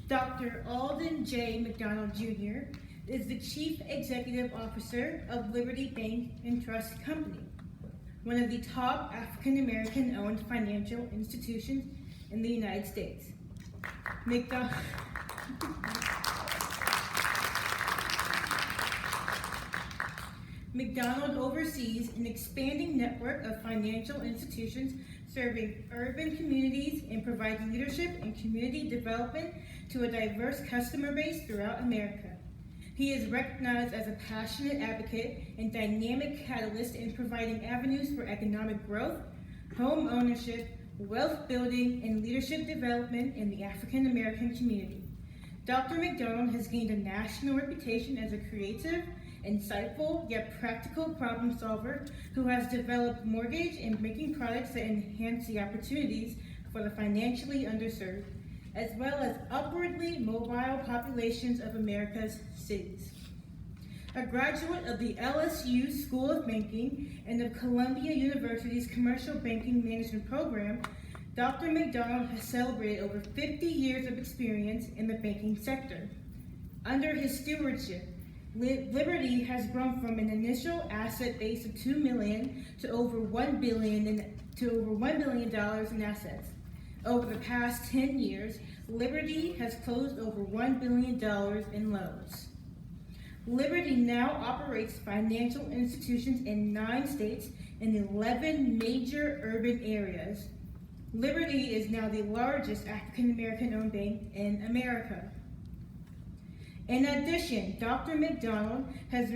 Dr. Alden J. McDonald Jr. is the Chief Executive Officer of Liberty Bank and Trust Company, one of the top African American owned financial institutions in the United States. McDonald oversees an expanding network of financial institutions serving urban communities and provides leadership and community development to a diverse customer base throughout America. He is recognized as a passionate advocate and dynamic catalyst in providing avenues for economic growth, home ownership, wealth building, and leadership development in the African American community. Dr. McDonald has gained a national reputation as a creative, insightful, yet practical problem solver who has developed mortgage and banking products that enhance the opportunities for the financially underserved, as well as upwardly mobile populations of America's cities. A graduate of the LSU School of Banking and of Columbia University's Commercial Banking Management Program, Dr. McDonald has celebrated over 50 years of experience in the banking sector. Under his stewardship, Liberty has grown from an initial asset base of $2 million to over $1 billion in assets. Over the past 10 years, Liberty has closed over $1 billion in loans. Liberty now operates financial institutions in 9 states and 11 major urban areas. Liberty is now the largest African American owned bank in America. In addition, Dr. McDonald has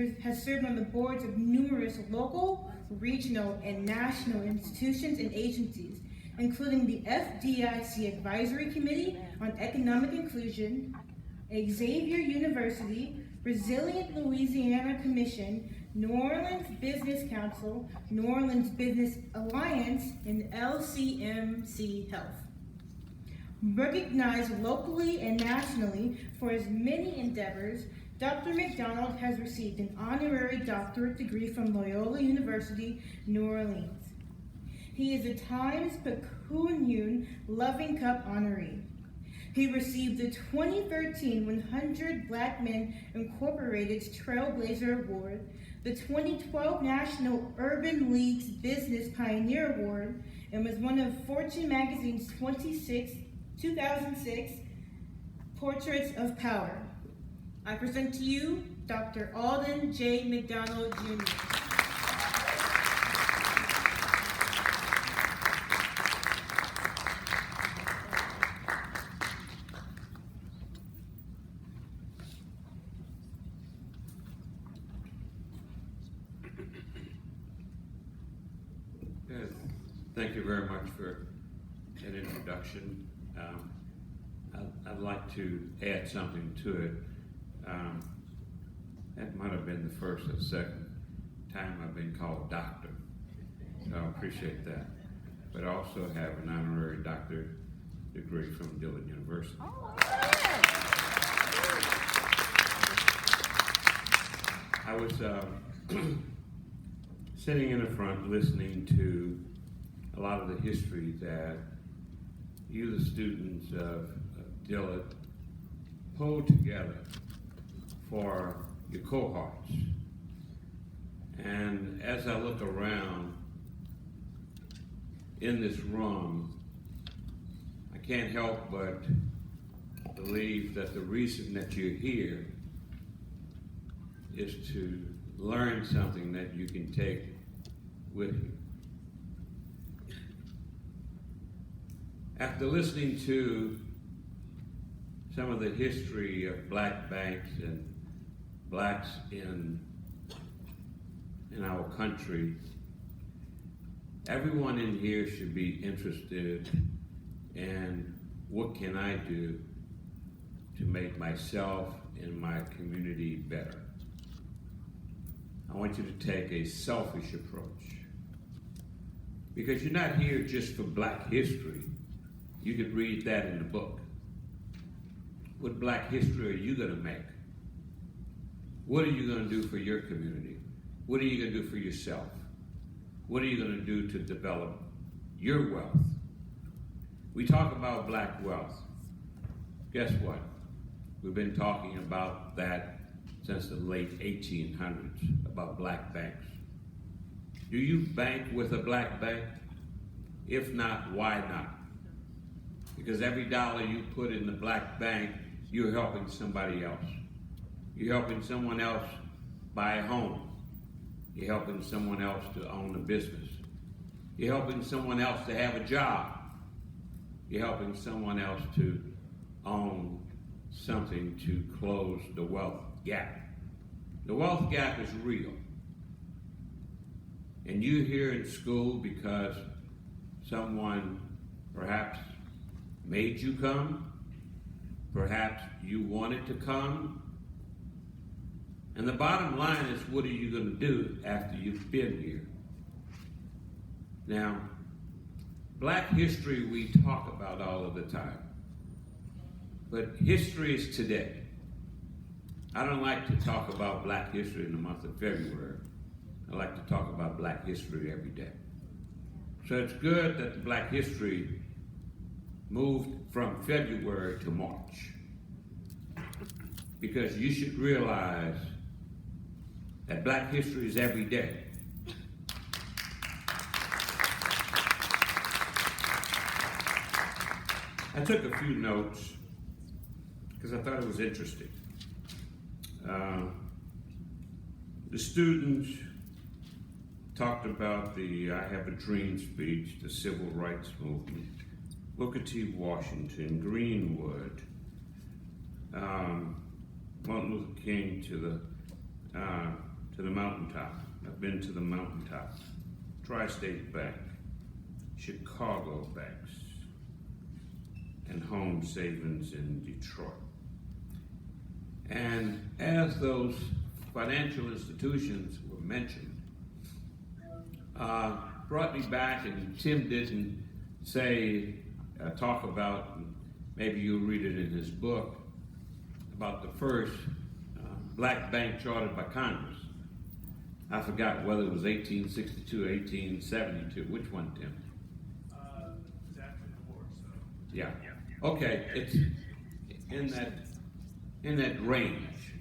served on the boards of numerous local, regional, and national institutions and agencies, including the FDIC Advisory Committee on Economic Inclusion, Xavier University, Resilient Louisiana Commission, New Orleans Business Council, New Orleans Business Alliance, and LCMC Health. Recognized locally and nationally for his many endeavors, Dr. McDonald has received an honorary doctorate degree from Loyola University, New Orleans. He is a Times Picayune Loving Cup honoree. He received the 2013 100 Black Men Incorporated's Trailblazer Award, the 2012 National Urban League's Business Pioneer Award, and was one of Fortune Magazine's 2006 Portraits of Power. I present to you Dr. Alden J. McDonald Jr. Yes. Thank you very much for that introduction. I'd like to add something to it. That might have been the first or second time I've been called doctor, so I appreciate that. But I also have an honorary doctorate degree from Dillard University. I was sitting in the front listening to a lot of the history that you, the students of Dillard, pulled together for your cohorts. And as I look around in this room, I can't help but believe that the reason that you're here is to learn something that you can take with you. After listening to some of the history of black banks and blacks in our country, everyone in here should be interested in what can I do to make myself and my community better. I want you to take a selfish approach, because you're not here just for black history. You could read that in the book. What black history are you gonna make? What are you gonna do for your community? What are you gonna do for yourself? What are you gonna do to develop your wealth? We talk about black wealth. Guess what? We've been talking about that since the late 1800s, about black banks. Do you bank with a black bank? If not, why not? Because every dollar you put in the black bank, you're helping somebody else. You're helping someone else buy a home. You're helping someone else to own a business. You're helping someone else to have a job. You're helping someone else to own something to close the wealth gap. The wealth gap is real. And you're here in school because someone perhaps made you come, perhaps you wanted to come. And the bottom line is, what are you going to do after you've been here? Now, black history we talk about all of the time, but history is today. I don't like to talk about black history in the month of February. I like to talk about black history every day. So it's good that the black history moved from February to March, because you should realize that black history is every day. I took a few notes because I thought it was interesting. The students talked about the I Have a Dream speech, the civil rights movement, Booker T. Washington, Greenwood, Martin Luther King to the mountaintop. I've been to the mountaintop. Tri-State Bank, Chicago banks, and home savings in Detroit. And as those financial institutions were mentioned, brought me back, and Tim didn't say, talk about, maybe you'll read it in his book, about the first black bank chartered by Congress. I forgot whether it was 1862 or 1872. Which one, Tim? It was after the war, so. Yeah. Okay, it's in that range,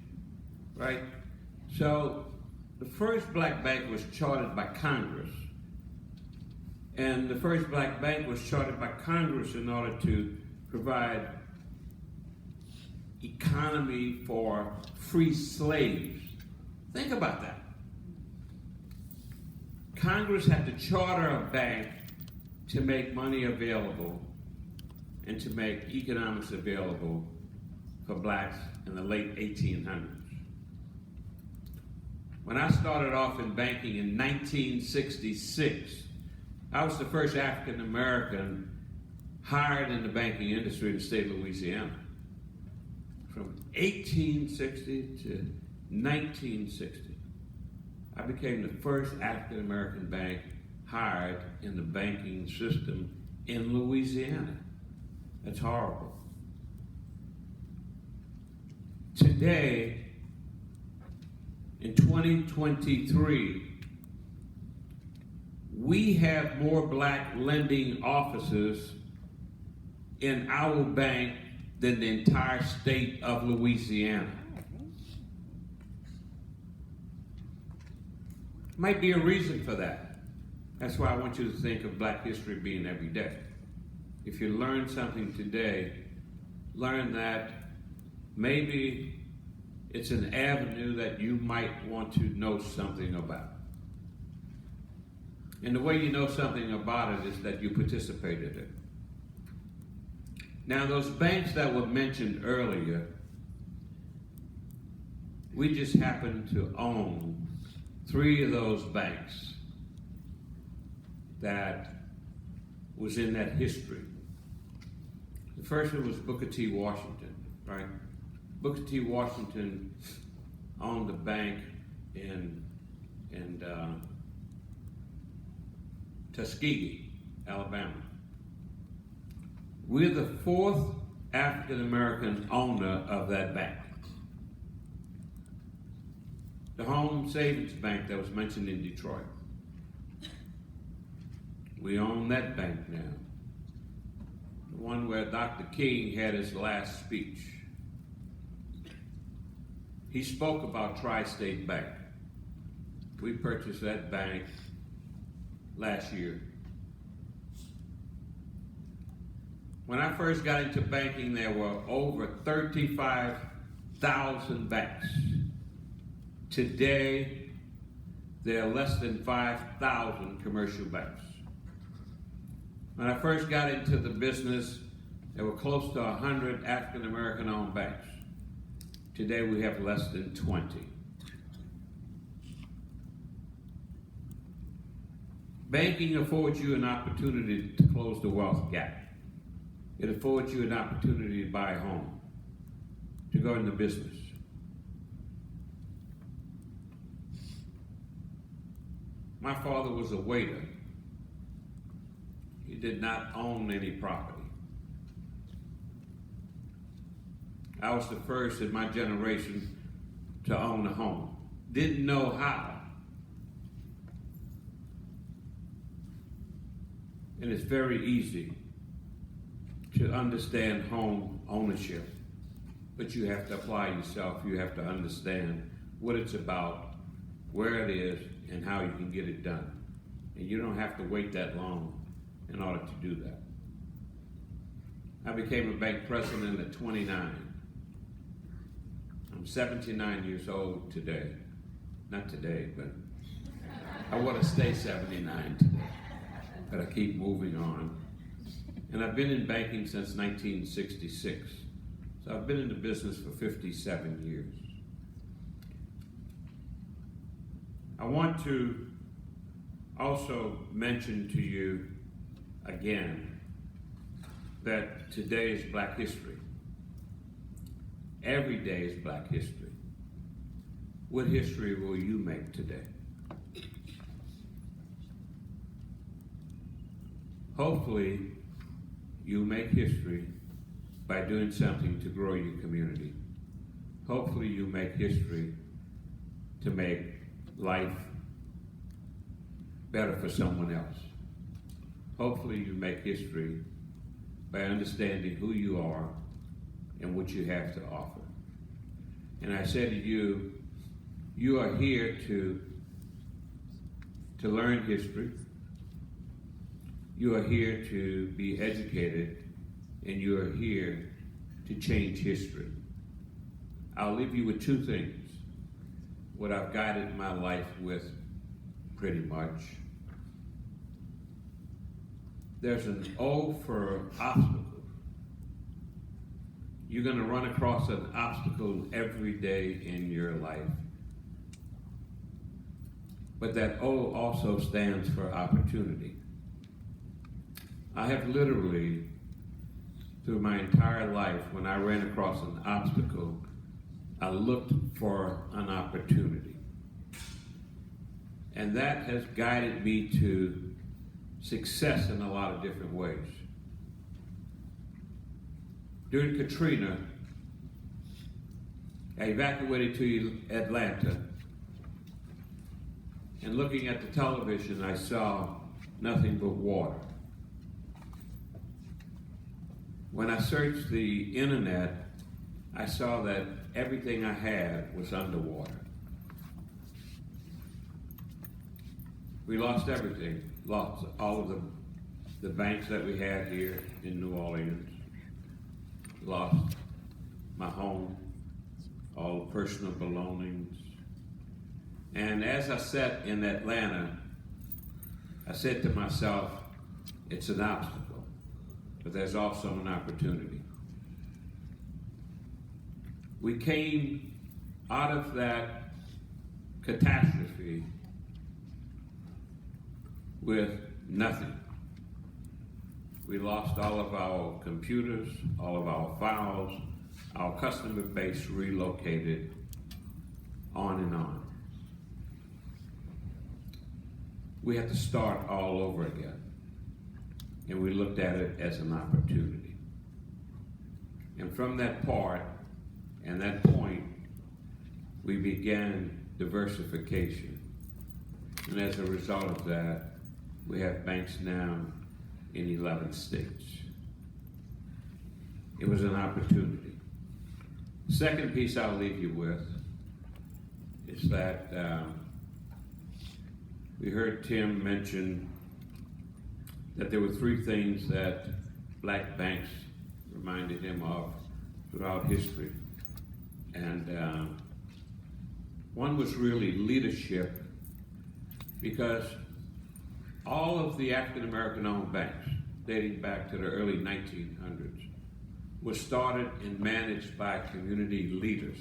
right? So the first black bank was chartered by Congress. And the first black bank was chartered by Congress in order to provide economy for free slaves. Think about that. Congress had to charter a bank to make money available and to make economics available for blacks in the late 1800s. When I started off in banking in 1966, I was the first African American hired in the banking industry in the state of Louisiana. From 1860 to 1960, I became the first African American bank hired in the banking system in Louisiana. That's horrible. Today, in 2023, we have more black lending officers in our bank than the entire state of Louisiana. Might be a reason for that. That's why I want you to think of Black history being every day. If you learn something today, learn that maybe it's an avenue that you might want to know something about. And the way you know something about it is that you participated in it. Now, those banks that were mentioned earlier, we just happen to own 3 of those banks that was in that history. The first one was Booker T. Washington, right? Booker T. Washington owned the bank in Tuskegee, Alabama. We're the 4th African American owner of that bank. The Home Savings Bank that was mentioned in Detroit. We own that bank now. The one where Dr. King had his last speech. He spoke about Tri-State Bank. We purchased that bank last year. When I first got into banking, there were over 35,000 banks. Today, there are less than 5,000 commercial banks. When I first got into the business, there were close to 100 African American owned banks. Today, we have less than 20. Banking affords you an opportunity to close the wealth gap. It affords you an opportunity to buy a home, to go into business. My father was a waiter. He did not own any property. I was the first in my generation to own a home. Didn't know how. And it's very easy to understand home ownership, but you have to apply yourself. You have to understand what it's about, where it is, and how you can get it done. And you don't have to wait that long in order to do that. I became a bank president at 29. I'm 79 years old today. Not today, but I want to stay 79 today. But I keep moving on. And I've been in banking since 1966. So I've been in the business for 57 years. I want to also mention to you again that today is Black History. Every day is Black History. What history will you make today? Hopefully, you make history by doing something to grow your community. Hopefully, you make history to make life better for someone else. Hopefully, you make history by understanding who you are and what you have to offer. And I say to you, you are here to learn history. You are here to be educated, and you are here to change history. I'll leave you with 2 things. What I've guided my life with, pretty much. There's an O for obstacle. You're going to run across an obstacle every day in your life. But that O also stands for opportunity. I have literally, through my entire life, when I ran across an obstacle, I looked for an opportunity. And that has guided me to success in a lot of different ways. During Katrina, I evacuated to Atlanta, and looking at the television, I saw nothing but water. When I searched the internet, I saw that everything I had was underwater. We lost everything, lost all of the banks that we had here in New Orleans, lost my home, all the personal belongings. And as I sat in Atlanta, I said to myself, it's an obstacle, but there's also an opportunity. We came out of that catastrophe with nothing. We lost all of our computers, all of our files, our customer base relocated, on and on. We had to start all over again. And we looked at it as an opportunity. And from that part and that point, we began diversification. And as a result of that, we have banks now in 11 states. It was an opportunity. Second piece I'll leave you with is that we heard Tim mention that there were three things that black banks reminded him of throughout history. And one was really leadership, because all of the African American owned banks, dating back to the early 1900s, were started and managed by community leaders.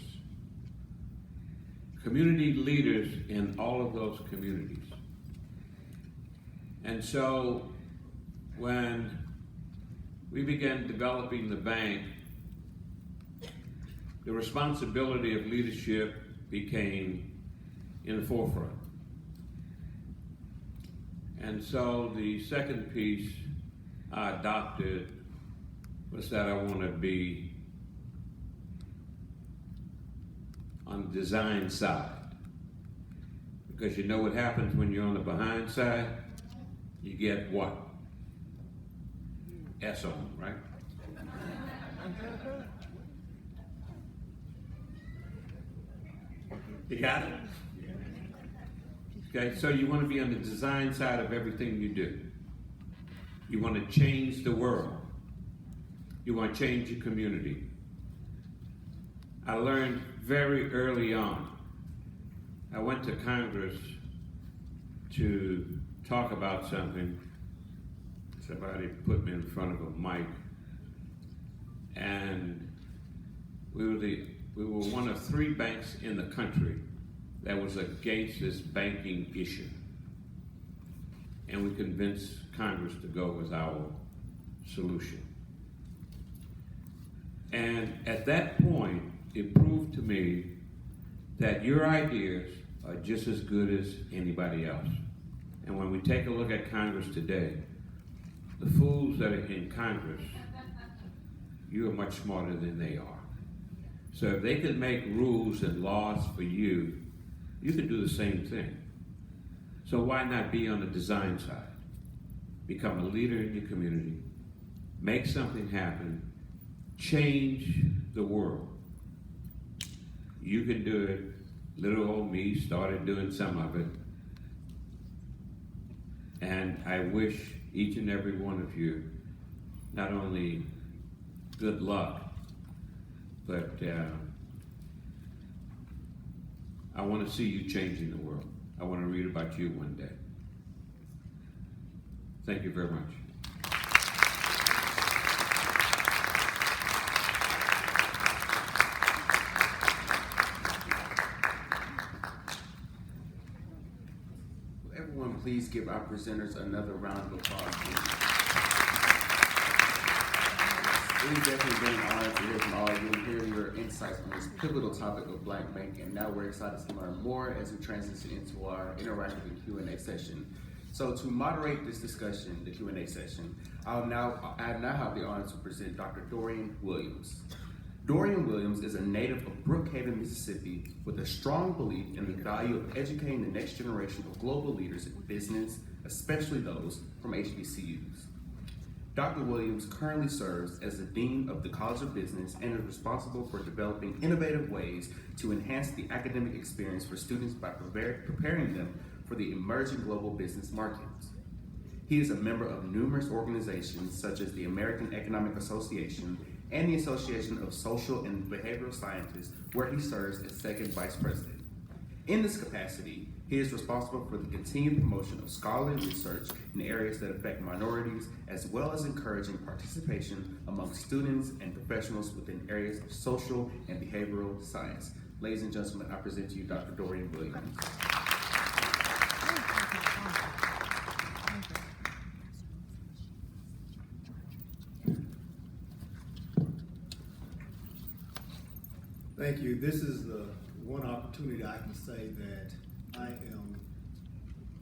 Community leaders in all of those communities. And so when we began developing the bank, the responsibility of leadership became in the forefront. And so the second piece I adopted was that I want to be on the design side. Because you know what happens when you're on the behind side? You get what? S on, right? You got it? Okay, so you want to be on the design side of everything you do. You want to change the world. You want to change your community. I learned very early on. I went to Congress to talk about something. Somebody put me in front of a mic, and we were one of three banks in the country that was against this banking issue. And we convinced Congress to go with our solution. And at that point, it proved to me that your ideas are just as good as anybody else. And when we take a look at Congress today, the fools that are in Congress, you are much smarter than they are. So if they can make rules and laws for you, you can do the same thing. So why not be on the design side? Become a leader in your community, make something happen, change the world. You can do it. Little old me started doing some of it. And I wish each and every one of you not only good luck, but I want to see you changing the world. I want to read about you one day. Thank you very much. Everyone, please give our presenters another round of applause, please. It has definitely been an honor to hear from all of you and hear your insights on this pivotal topic of Black banking. And now we're excited to learn more as we transition into our interactive and Q&A session. So to moderate this discussion, the Q&A session, I now have the honor to present Dr. Dorian Williams. Dorian Williams is a native of Brookhaven, Mississippi, with a strong belief in the value of educating the next generation of global leaders in business, especially those from HBCUs. Dr. Williams currently serves as the Dean of the College of Business and is responsible for developing innovative ways to enhance the academic experience for students by preparing them for the emerging global business markets. He is a member of numerous organizations such as the American Economic Association and the Association of Social and Behavioral Scientists, where he serves as second vice president. In this capacity, he is responsible for the continued promotion of scholarly research in areas that affect minorities, as well as encouraging participation among students and professionals within areas of social and behavioral science. Ladies and gentlemen, I present to you Dr. Dorian Williams. Thank you. This is the one opportunity I can say that I am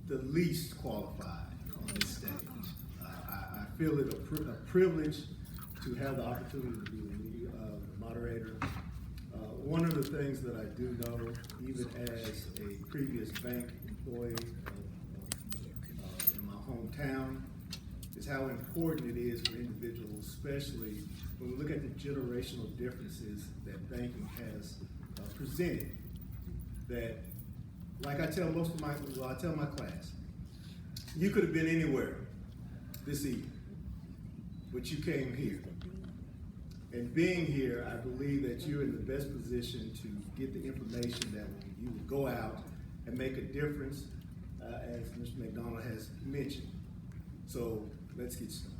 the least qualified on this stage. I feel it a privilege to have the opportunity to be the moderator. One of the things that I do know, even as a previous bank employee in my hometown, is how important it is for individuals, especially when we look at the generational differences that banking has presented. That, like I tell I tell my class, you could have been anywhere this evening, but you came here. And being here, I believe that you're in the best position to get the information that you will go out and make a difference, as Mr. McDonald has mentioned. So let's get started.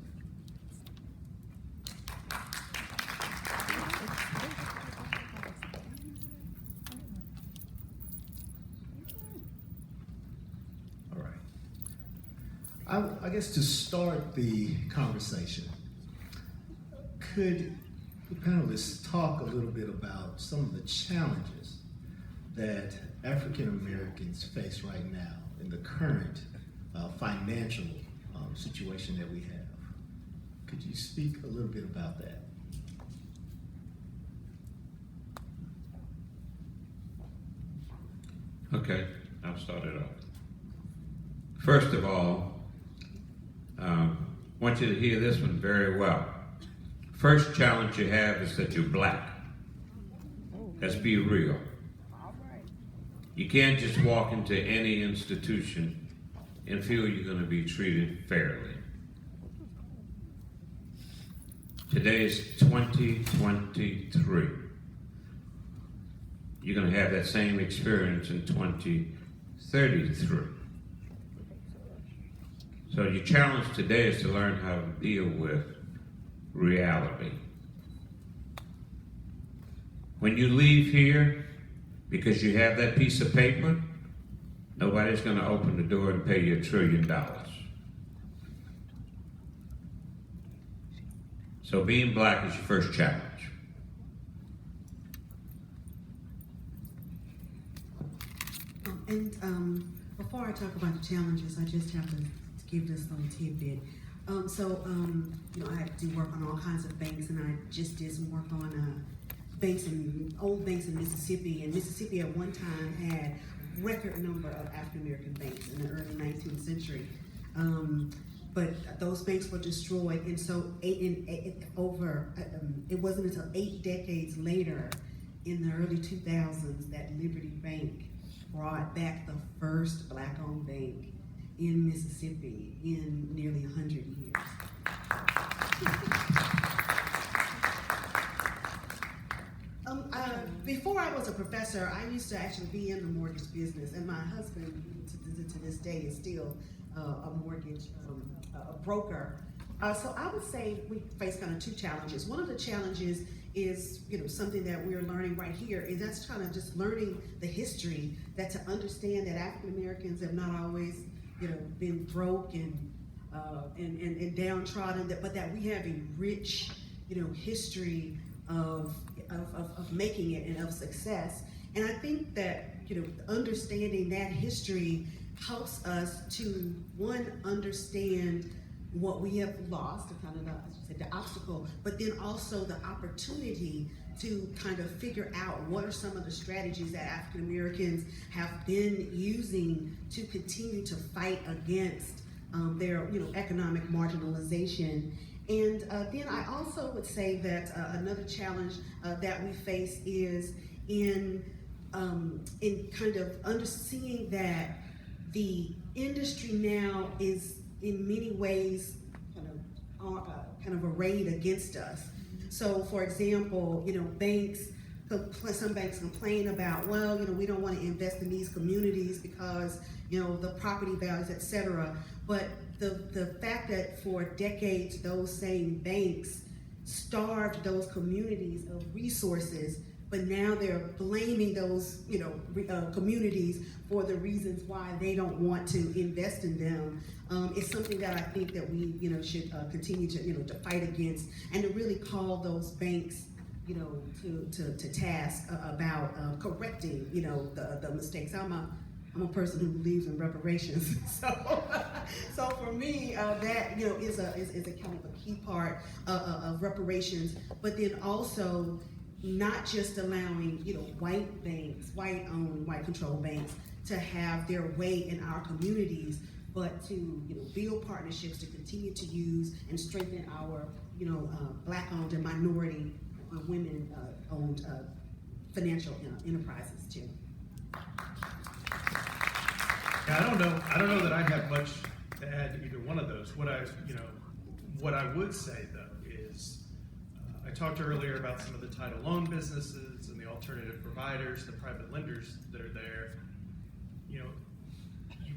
All right. I guess to start the conversation, could the panelists talk a little bit about some of the challenges that African Americans face right now in the current financial situation that we have? Could you speak a little bit about that? Okay, I'll start it off. First of all, I want you to hear this one very well. First challenge you have is that you're black. Let's be real. You can't just walk into any institution and feel you're going to be treated fairly. Today is 2023. You're going to have that same experience in 2033. So your challenge today is to learn how to deal with reality. When you leave here, because you have that piece of paper, nobody's going to open the door and pay you $1 trillion. So being black is your first challenge. Before I talk about the challenges, I just have to give this little tidbit. I do work on all kinds of banks, and I just did some work on old banks in Mississippi. And Mississippi at one time had record number of African American banks in the early 19th century. But those banks were destroyed, and so it wasn't until 8 decades later, in the early 2000s, that Liberty Bank brought back the first black-owned bank in Mississippi in nearly 100 years. Before I was a professor, I used to actually be in the mortgage business, and my husband, to this day, is still a mortgage broker. So I would say we face kind of two challenges. One of the challenges is, something that we're learning right here, is that's kind of just learning the history, that to understand that African Americans have not always, been broke and downtrodden, but that we have a rich history of making it and of success. And I think that, understanding that history helps us to, one, understand what we have lost, kind of the obstacle, but then also the opportunity to kind of figure out what are some of the strategies that African Americans have been using to continue to fight against their economic marginalization. And then I also would say that another challenge that we face is in kind of seeing that the industry now is in many ways kind of arrayed against us. So, for example, some banks complain about, well, we don't want to invest in these communities because, the property values, et cetera. But the fact that for decades those same banks starved those communities of resources, but now they're blaming those communities for the reasons why they don't want to invest in them. It's something that I think that we should continue to fight against, and to really call those banks to task about correcting the mistakes. I'm a person who believes in reparations, so for me that is a kind of a key part of reparations, but then also not just allowing white banks, white-owned, white-controlled banks to have their way in our communities, but to build partnerships to continue to use and strengthen our Black-owned and minority women-owned financial enterprises too. Yeah, I don't know that I have much to add to either one of those. What I would say though is, I talked earlier about some of the title loan businesses and the alternative providers, the private lenders that are there. You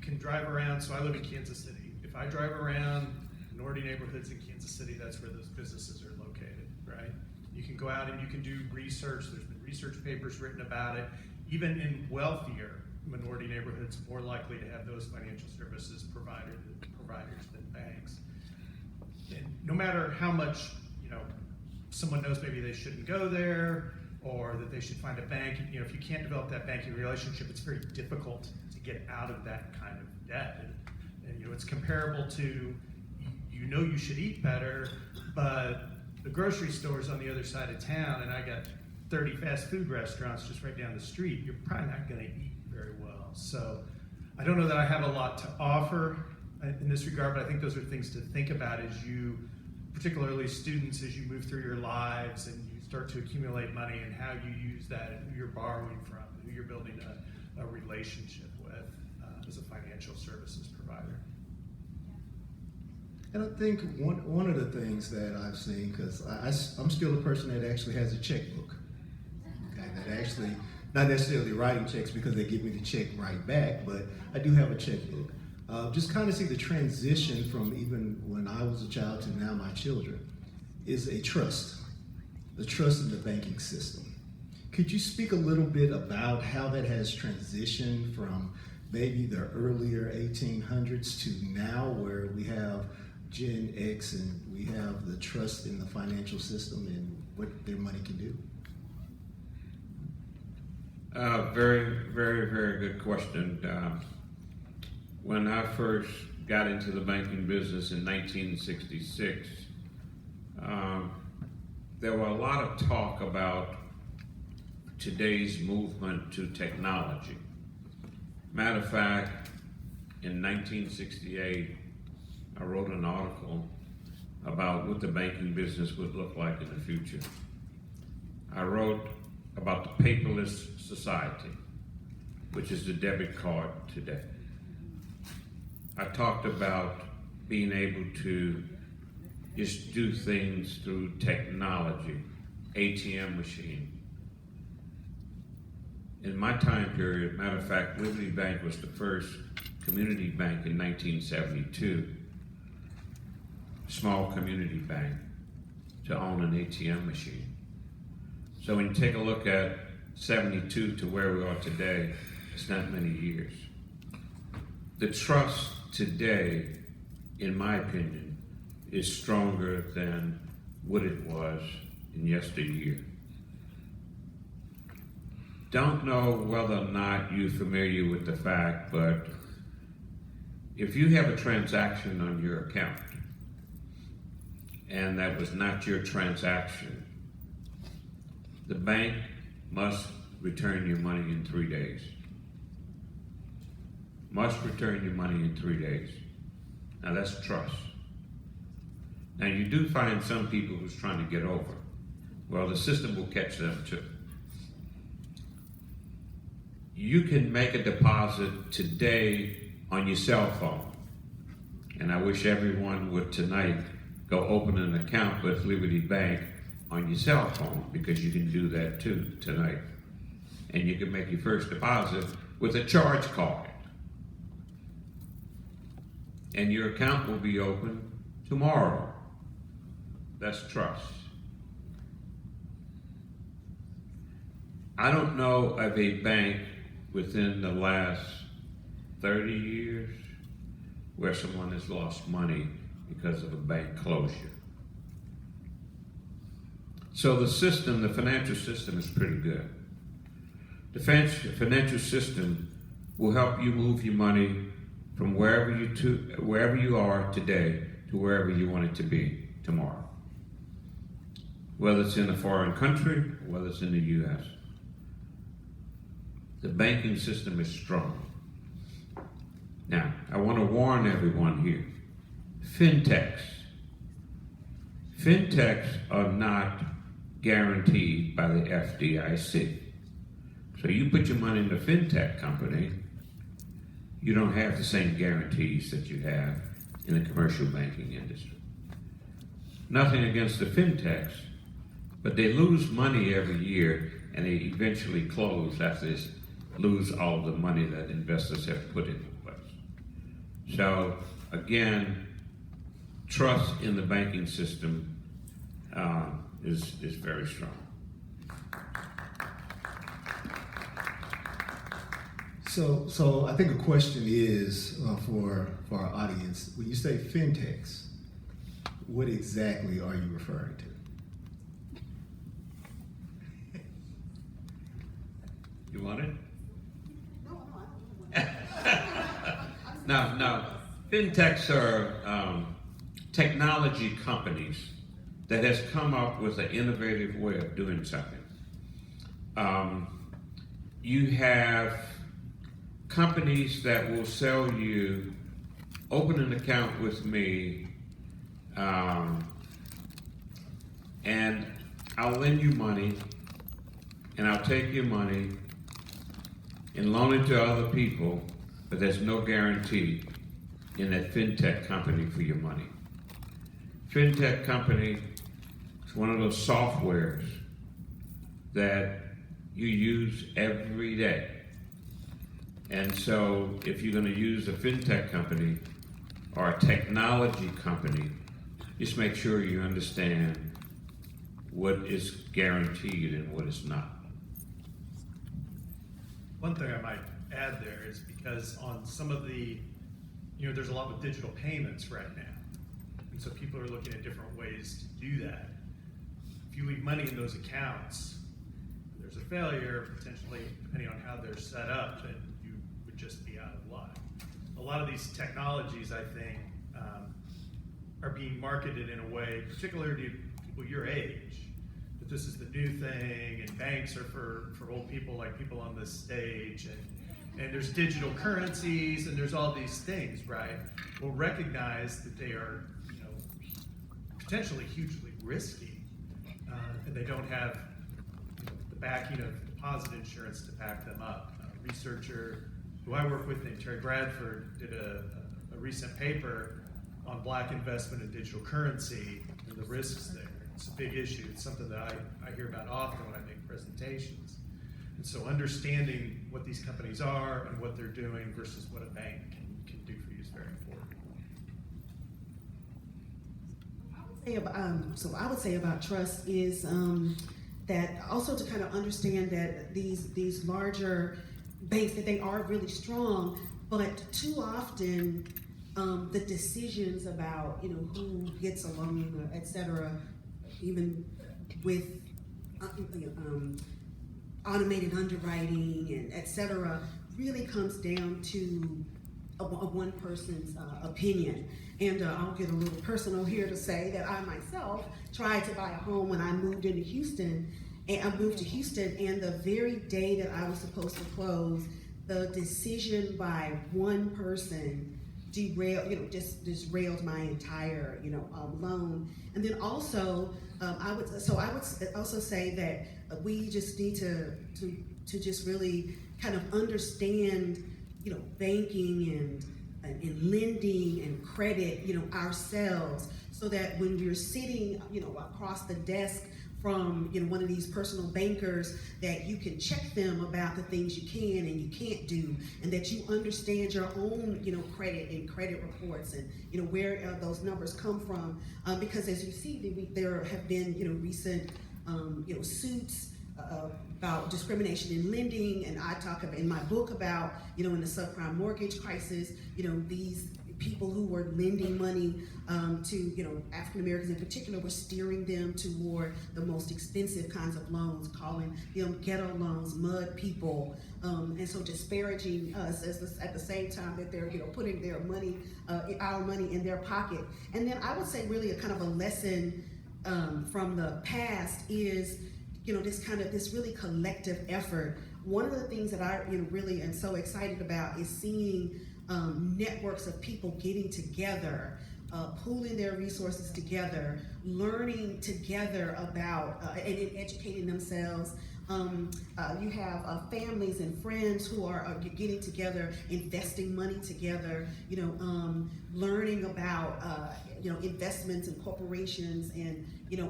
can drive around. So I live in Kansas City. If I drive around minority neighborhoods in Kansas City, that's where those businesses are located, right? You can go out and you can do research. There's been research papers written about it. Even in wealthier minority neighborhoods, more likely to have those financial services providers than banks. And no matter how much someone knows maybe they shouldn't go there, or that they should find a bank, if you can't develop that banking relationship, it's very difficult to get out of that kind of debt. And it's comparable to, you should eat better, but the grocery store's on the other side of town, and I got 30 fast food restaurants just right down the street. You're probably not going to eat very well. So I don't know that I have a lot to offer in this regard, but I think those are things to think about as you, particularly students, as you move through your lives and you start to accumulate money, and how you use that, and who you're borrowing from, who you're building a relationship with as a financial services provider. And I think one of the things that I've seen, because I'm still a person that actually has a checkbook, okay, that actually, not necessarily writing checks because they give me the check right back, but I do have a checkbook. Just kind of see the transition from even when I was a child to now my children is a trust, the trust in the banking system. Could you speak a little bit about how that has transitioned from maybe the earlier 1800s to now, where we have Gen X and we have the trust in the financial system and what their money can do? Very, very, very good question. When I first got into the banking business in 1966, there were a lot of talk about today's movement to technology. Matter of fact, in 1968, I wrote an article about what the banking business would look like in the future. I wrote about the paperless society, which is the debit card today. I talked about being able to just do things through technology, ATM machine. In my time period, matter of fact, Liberty Bank was the first community bank in 1972, small community bank, to own an ATM machine. So when you take a look at 72 to where we are today, it's not many years. The trust today, in my opinion, is stronger than what it was in yesteryear. Don't know whether or not you're familiar with the fact, but if you have a transaction on your account and that was not your transaction, the bank must return your money in 3 days. Must return your money in 3 days. Now that's trust. Now you do find some people who's trying to get over. Well, the system will catch them too. You can make a deposit today on your cell phone. And I wish everyone would tonight go open an account with Liberty Bank on your cell phone, because you can do that too tonight. And you can make your first deposit with a charge card. And your account will be open tomorrow. That's trust. I don't know of a bank within the last 30 years where someone has lost money because of a bank closure. So the system, the financial system, is pretty good. The financial system will help you move your money from wherever you are today to wherever you want it to be tomorrow. Whether it's in a foreign country, or whether it's in the U.S. The banking system is strong. Now, I want to warn everyone here. Fintechs are not guaranteed by the FDIC. So you put your money in a fintech company, you don't have the same guarantees that you have in the commercial banking industry. Nothing against the fintechs, but they lose money every year and they eventually close after they lose all the money that investors have put into place. So again, trust in the banking system is very strong. So I think a question is for our audience, when you say fintechs, what exactly are you referring to? You want it? No. Fintechs are technology companies that has come up with an innovative way of doing something. You have companies that will sell you, open an account with me, and I'll lend you money, and I'll take your money and loan it to other people, but there's no guarantee in that fintech company for your money. Fintech company is one of those softwares that you use every day. And so if you're going to use a fintech company or a technology company, just make sure you understand what is guaranteed and what is not. One thing I might add there is because on some of the, there's a lot with digital payments right now. And so people are looking at different ways to do that. If you leave money in those accounts, there's a failure, potentially, depending on how they're set up, then you would just be out of luck. A lot of these technologies, I think, are being marketed in a way, particularly to people your age, that this is the new thing, and banks are for old people like people on this stage, and there's digital currencies, and there's all these things, right? We'll recognize that they are, potentially hugely risky, and they don't have the backing of deposit insurance to back them up. A researcher who I work with named Terry Bradford did a recent paper on black investment in digital currency and the risks there. It's a big issue. It's something that I hear about often when I make presentations. And so understanding what these companies are and what they're doing versus what a bank can do for you is very important. So I would say about trust is that also to kind of understand that these larger banks, that they are really strong, but too often the decisions about who gets a loan, et cetera, even with automated underwriting and et cetera, really comes down to a one person's opinion. And I'll get a little personal here to say that I myself tried to buy a home when I moved into Houston. And I moved to Houston, and the very day that I was supposed to close, the decision by one person derailed, just railed my entire, loan. And then also, I would also say that we just need to just really kind of understand, banking and lending and credit, ourselves, so that when we're sitting, across the desk from one of these personal bankers, that you can check them about the things you can and you can't do, and that you understand your own credit and credit reports, and where those numbers come from, because as you see, there have been recent suits about discrimination in lending, and I talk about in my book about in the subprime mortgage crisis, these people who were lending money to African Americans in particular were steering them toward the most expensive kinds of loans, calling them ghetto loans, mud people, and so disparaging us at the same time that they're putting their money, our money, in their pocket. And then I would say really a kind of a lesson from the past is this really collective effort. One of the things that I really am so excited about is seeing networks of people getting together, pooling their resources together, learning together about and educating themselves. You have families and friends who are getting together, investing money together, learning about investments and corporations, and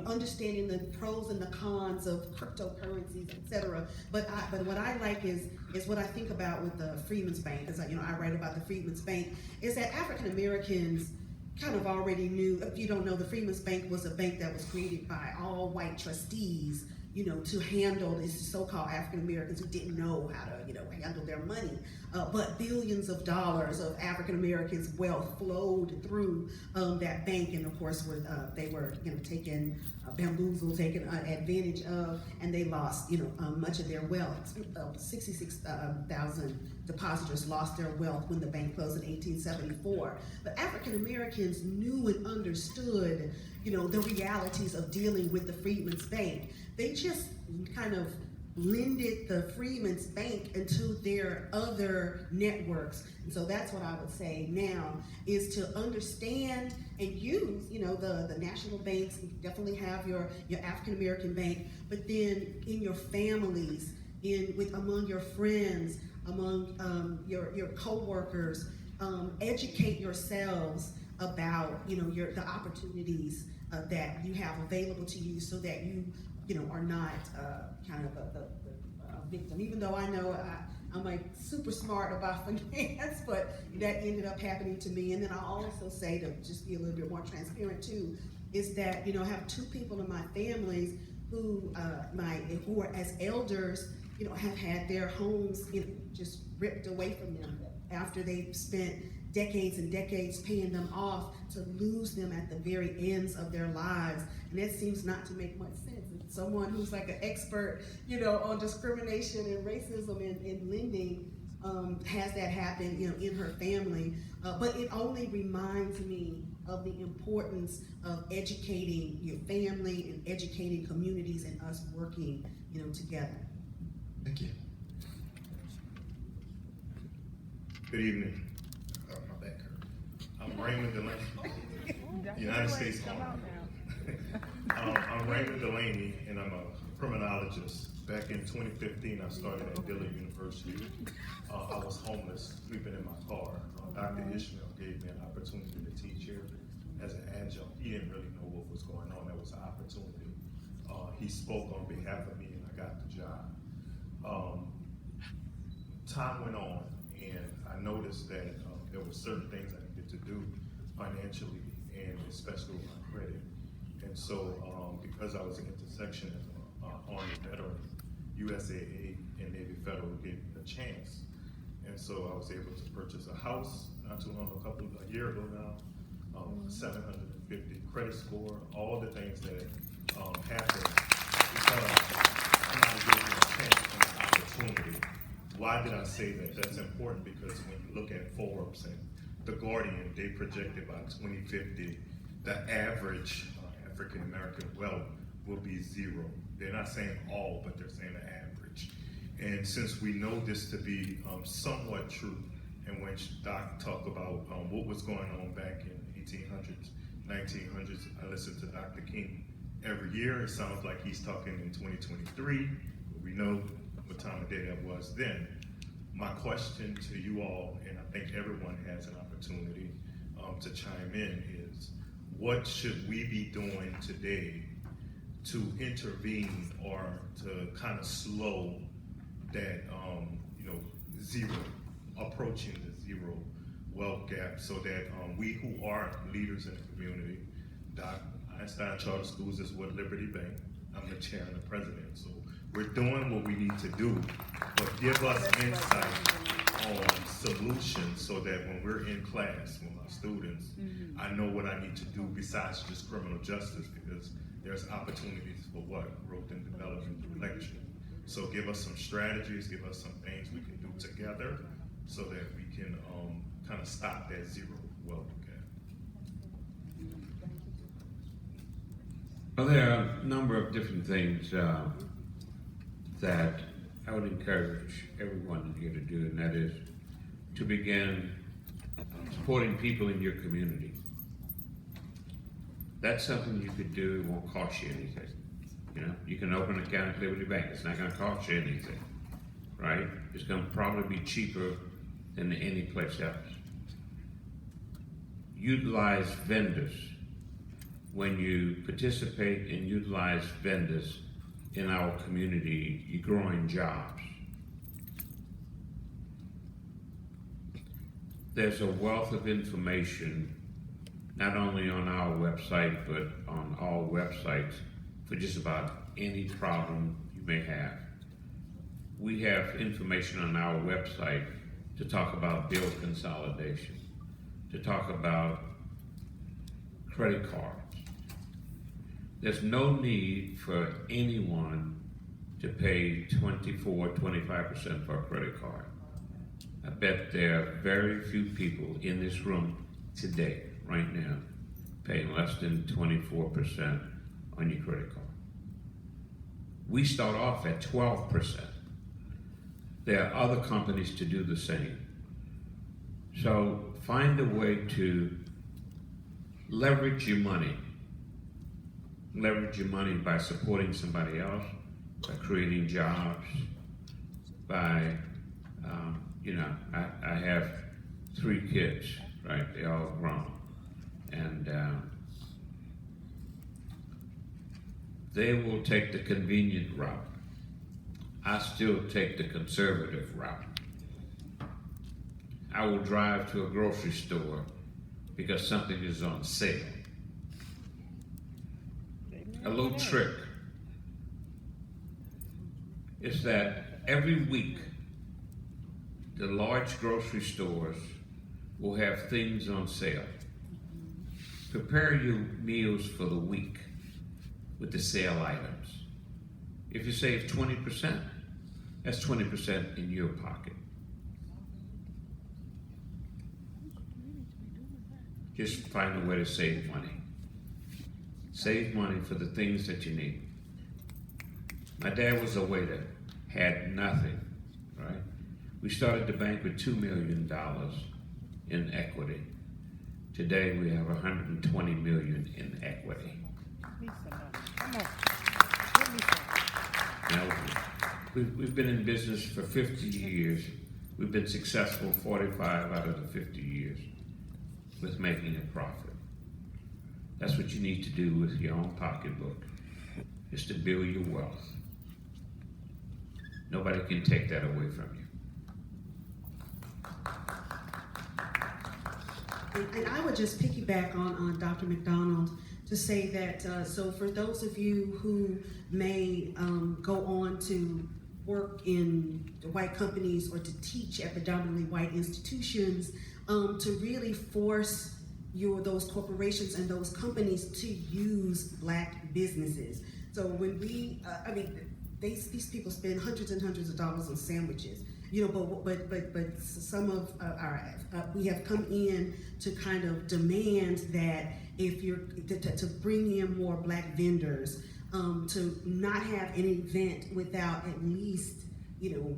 understanding the pros and the cons of cryptocurrencies, etc. But what I like is what I think about with the Freedmen's Bank, as I write about the Freedmen's Bank, is that African Americans kind of already knew. If you don't know, the Freedmen's Bank was a bank that was created by all white trustees, to handle these so-called African Americans who didn't know how to, handle their money. But billions of dollars of African Americans' wealth flowed through that bank, and of course, they were, taken, bamboozled, taken advantage of, and they lost, much of their wealth. 66,000 depositors lost their wealth when the bank closed in 1874. But African Americans knew and understood, the realities of dealing with the Freedmen's Bank. They just kind of blended the Freedmen's Bank into their other networks. And so that's what I would say now, is to understand and use, the national banks. You definitely have your African American bank, but then in your families, among your friends, among your co-workers, educate yourselves about the opportunities that you have available to you, so that you are not kind of a victim. Even though I know I'm like super smart about finance, but that ended up happening to me. And then I'll also say, to just be a little bit more transparent too, is that I have two people in my families who are as elders, have had their homes just ripped away from them after they've spent decades and decades paying them off, to lose them at the very ends of their lives. And that seems not to make much sense. Someone who's like an expert, on discrimination and racism and lending, has that happen, in her family. But it only reminds me of the importance of educating your family and educating communities, and us working, together. Thank you. Good evening. My back hurt. I'm Raymond Delaney, United States Army. I'm Raymond Delaney, and I'm a criminologist. Back in 2015, I started at Dillard University. I was homeless, sleeping in my car. Dr. Ishmael gave me an opportunity to teach here as an adjunct. He didn't really know what was going on. That was an opportunity. He spoke on behalf of me, and I got the job. Time went on, and I noticed that there were certain things I needed to do financially, and especially with my credit. And so, because I was an intersection as an Army veteran, USAA and Navy Federal gave me a chance. And so I was able to purchase a house not too long, a year ago now, 750 credit score, all the things that happen because somebody gave me a chance and an opportunity. Why did I say that? That's important because when you look at Forbes and The Guardian, they projected by 2050, the average African American wealth will be zero. They're not saying all, but they're saying the average. And since we know this to be somewhat true, and when Doc talked about what was going on back in 1800s, 1900s, I listened to Dr. King every year. It sounds like he's talking in 2023. But we know what time of day that was then. My question to you all, and I think everyone has an opportunity to chime in, is what should we be doing today to intervene or to kind of slow that, zero, approaching the zero wealth gap, so that we who are leaders in the community, Doc, Einstein Charter Schools is what Liberty Bank, I'm the chair and the president, so we're doing what we need to do, but give us insight on solutions so that when we're in class with my students, I know what I need to do besides just criminal justice, because there's opportunities for what? Growth and development through lecture. So give us some strategies, give us some things we can do together so that we can kind of stop that zero wealth gap. Well, there are a number of different things that I would encourage everyone here to do, and that is to begin supporting people in your community. That's something you could do, it won't cost you anything. You can open an account at Liberty Bank, it's not gonna cost you anything, right? It's gonna probably be cheaper than any place else. Utilize vendors. When you participate and utilize vendors in our community, you're growing jobs. There's a wealth of information, not only on our website, but on all websites for just about any problem you may have. We have information on our website to talk about bill consolidation, to talk about credit cards. There's no need for anyone to pay 24, 25% for a credit card. I bet there are very few people in this room today, right now, paying less than 24% on your credit card. We start off at 12%. There are other companies to do the same. So find a way to leverage your money. Leverage your money by supporting somebody else, by creating jobs, by, I have 3 kids, right? They're all grown. And they will take the convenient route. I still take the conservative route. I will drive to a grocery store because something is on sale. A little trick is that every week the large grocery stores will have things on sale. Prepare your meals for the week with the sale items. If you save 20%, that's 20% in your pocket. Just find a way to save money. Save money for the things that you need. My dad was a waiter, had nothing, right? We started the bank with $2 million in equity. Today we have $120 million in equity. Now, we've been in business for 50 years. We've been successful 45 out of the 50 years with making a profit. That's what you need to do with your own pocketbook, is to build your wealth. Nobody can take that away from you. And I would just piggyback on Dr. McDonald to say that, so for those of you who may go on to work in white companies or to teach at predominantly white institutions, to really force those corporations and those companies to use Black businesses. So when we, these people spend hundreds and hundreds of dollars on sandwiches, but some of we have come in to kind of demand that if you're, to bring in more Black vendors, to not have an event without at least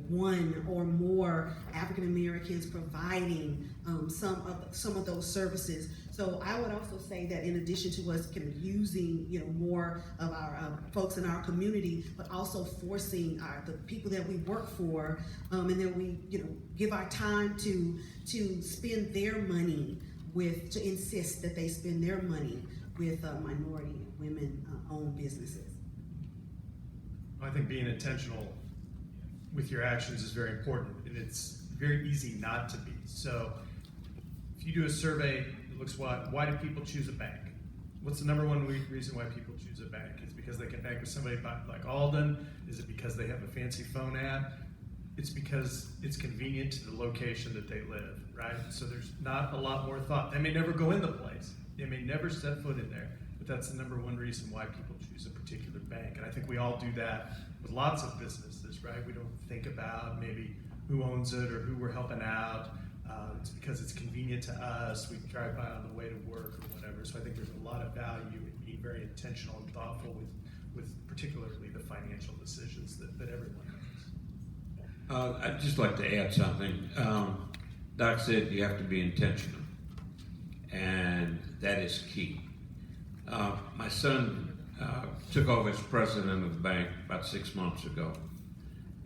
one or more African Americans providing some of those services. So I would also say that in addition to us kind of using more of our folks in our community, but also forcing the people that we work for, and then we give our time to spend their money to insist that they spend their money with minority and women-owned businesses. I think being intentional with your actions is very important, and it's very easy not to be. So if you do a survey that looks why do people choose a bank? What's the number one reason why people choose a bank? Is it because they can bank with somebody like Alden? Is it because they have a fancy phone app? It's because it's convenient to the location that they live, right? So there's not a lot more thought. They may never go in the place. They may never set foot in there, but that's the number one reason why people choose a particular bank. And I think we all do that with lots of businesses, right? We don't think about maybe who owns it or who we're helping out. It's because it's convenient to us. We can drive by on the way to work or whatever. So I think there's a lot of value in being very intentional and thoughtful with particularly the financial decisions that everyone makes. I'd just like to add something. Doc said you have to be intentional, and that is key. My son took over as president of the bank about 6 months ago,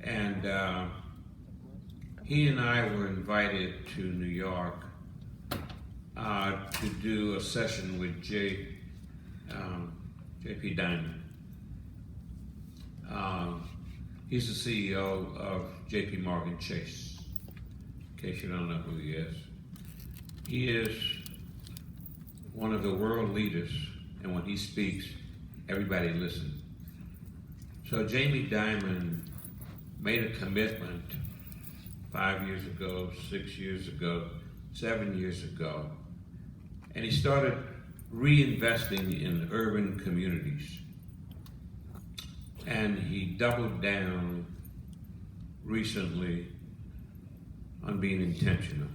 and he and I were invited to New York to do a session with J.P. Diamond. He's the CEO of J.P. Morgan Chase, in case you don't know who he is. He is one of the world leaders, and when he speaks, everybody listens. So Jamie Dimon made a commitment 5 years ago, 6 years ago, 7 years ago, and he started reinvesting in urban communities. And he doubled down recently on being intentional.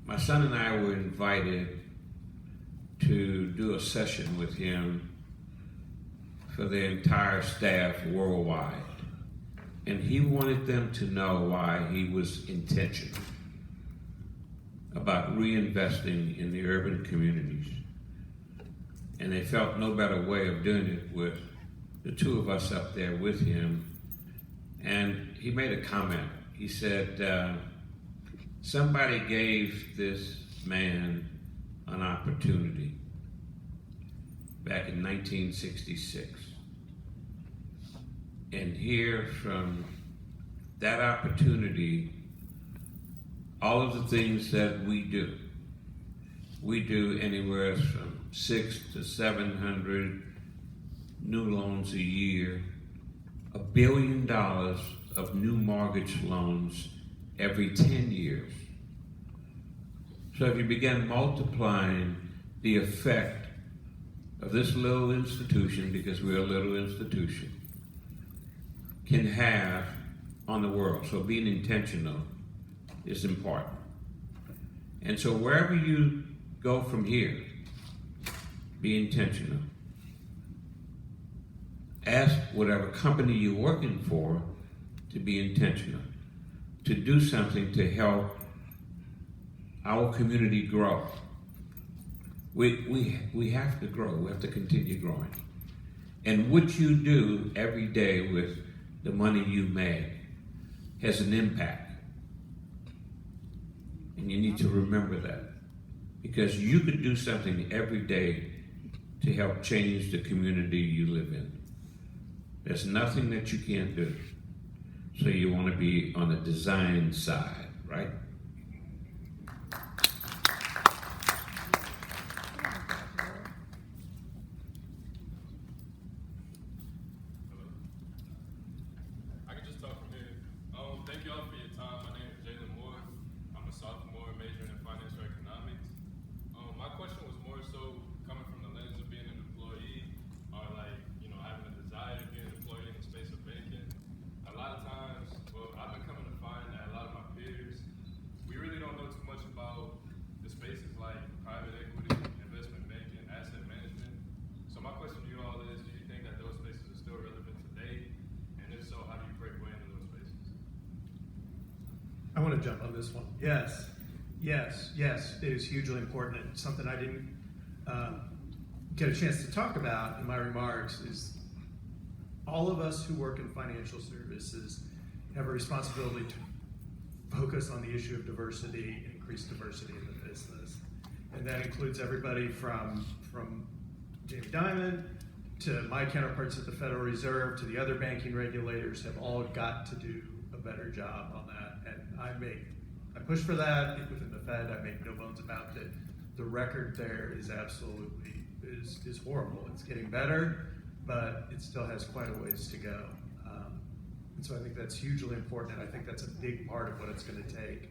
My son and I were invited to do a session with him for the entire staff worldwide. And he wanted them to know why he was intentional about reinvesting in the urban communities. And they felt no better way of doing it with the two of us up there with him. And he made a comment. He said, somebody gave this man an opportunity back in 1966. And here from that opportunity, all of the things that we do anywhere from 600 to 700 new loans a year, $1 billion of new mortgage loans every 10 years. So if you begin multiplying the effect of this little institution, because we're a little institution, can have on the world. So being intentional is important. And so wherever you go from here, be intentional. Ask whatever company you're working for to be intentional, to do something to help our community grow. We have to grow. We have to continue growing. And what you do every day with the money you make has an impact. And you need to remember that. Because you could do something every day to help change the community you live in. There's nothing that you can't do. So you want to be on the design side, right? I can just talk from here. Thank you all for your time. My name is Jalen Moore. I'm a sophomore majoring in financial economics. I want to jump on this one. Yes, it is hugely important. It's something I didn't get a chance to talk about in my remarks is all of us who work in financial services have a responsibility to focus on the issue of diversity, increase diversity in the business. And that includes everybody from Jamie Dimon to my counterparts at the Federal Reserve to the other banking regulators have all got to do a better job on that. And I push for that within the Fed. I make no bones about it. The record there is absolutely is horrible. It's getting better, but it still has quite a ways to go. And so I think that's hugely important, and I think that's a big part of what it's going to take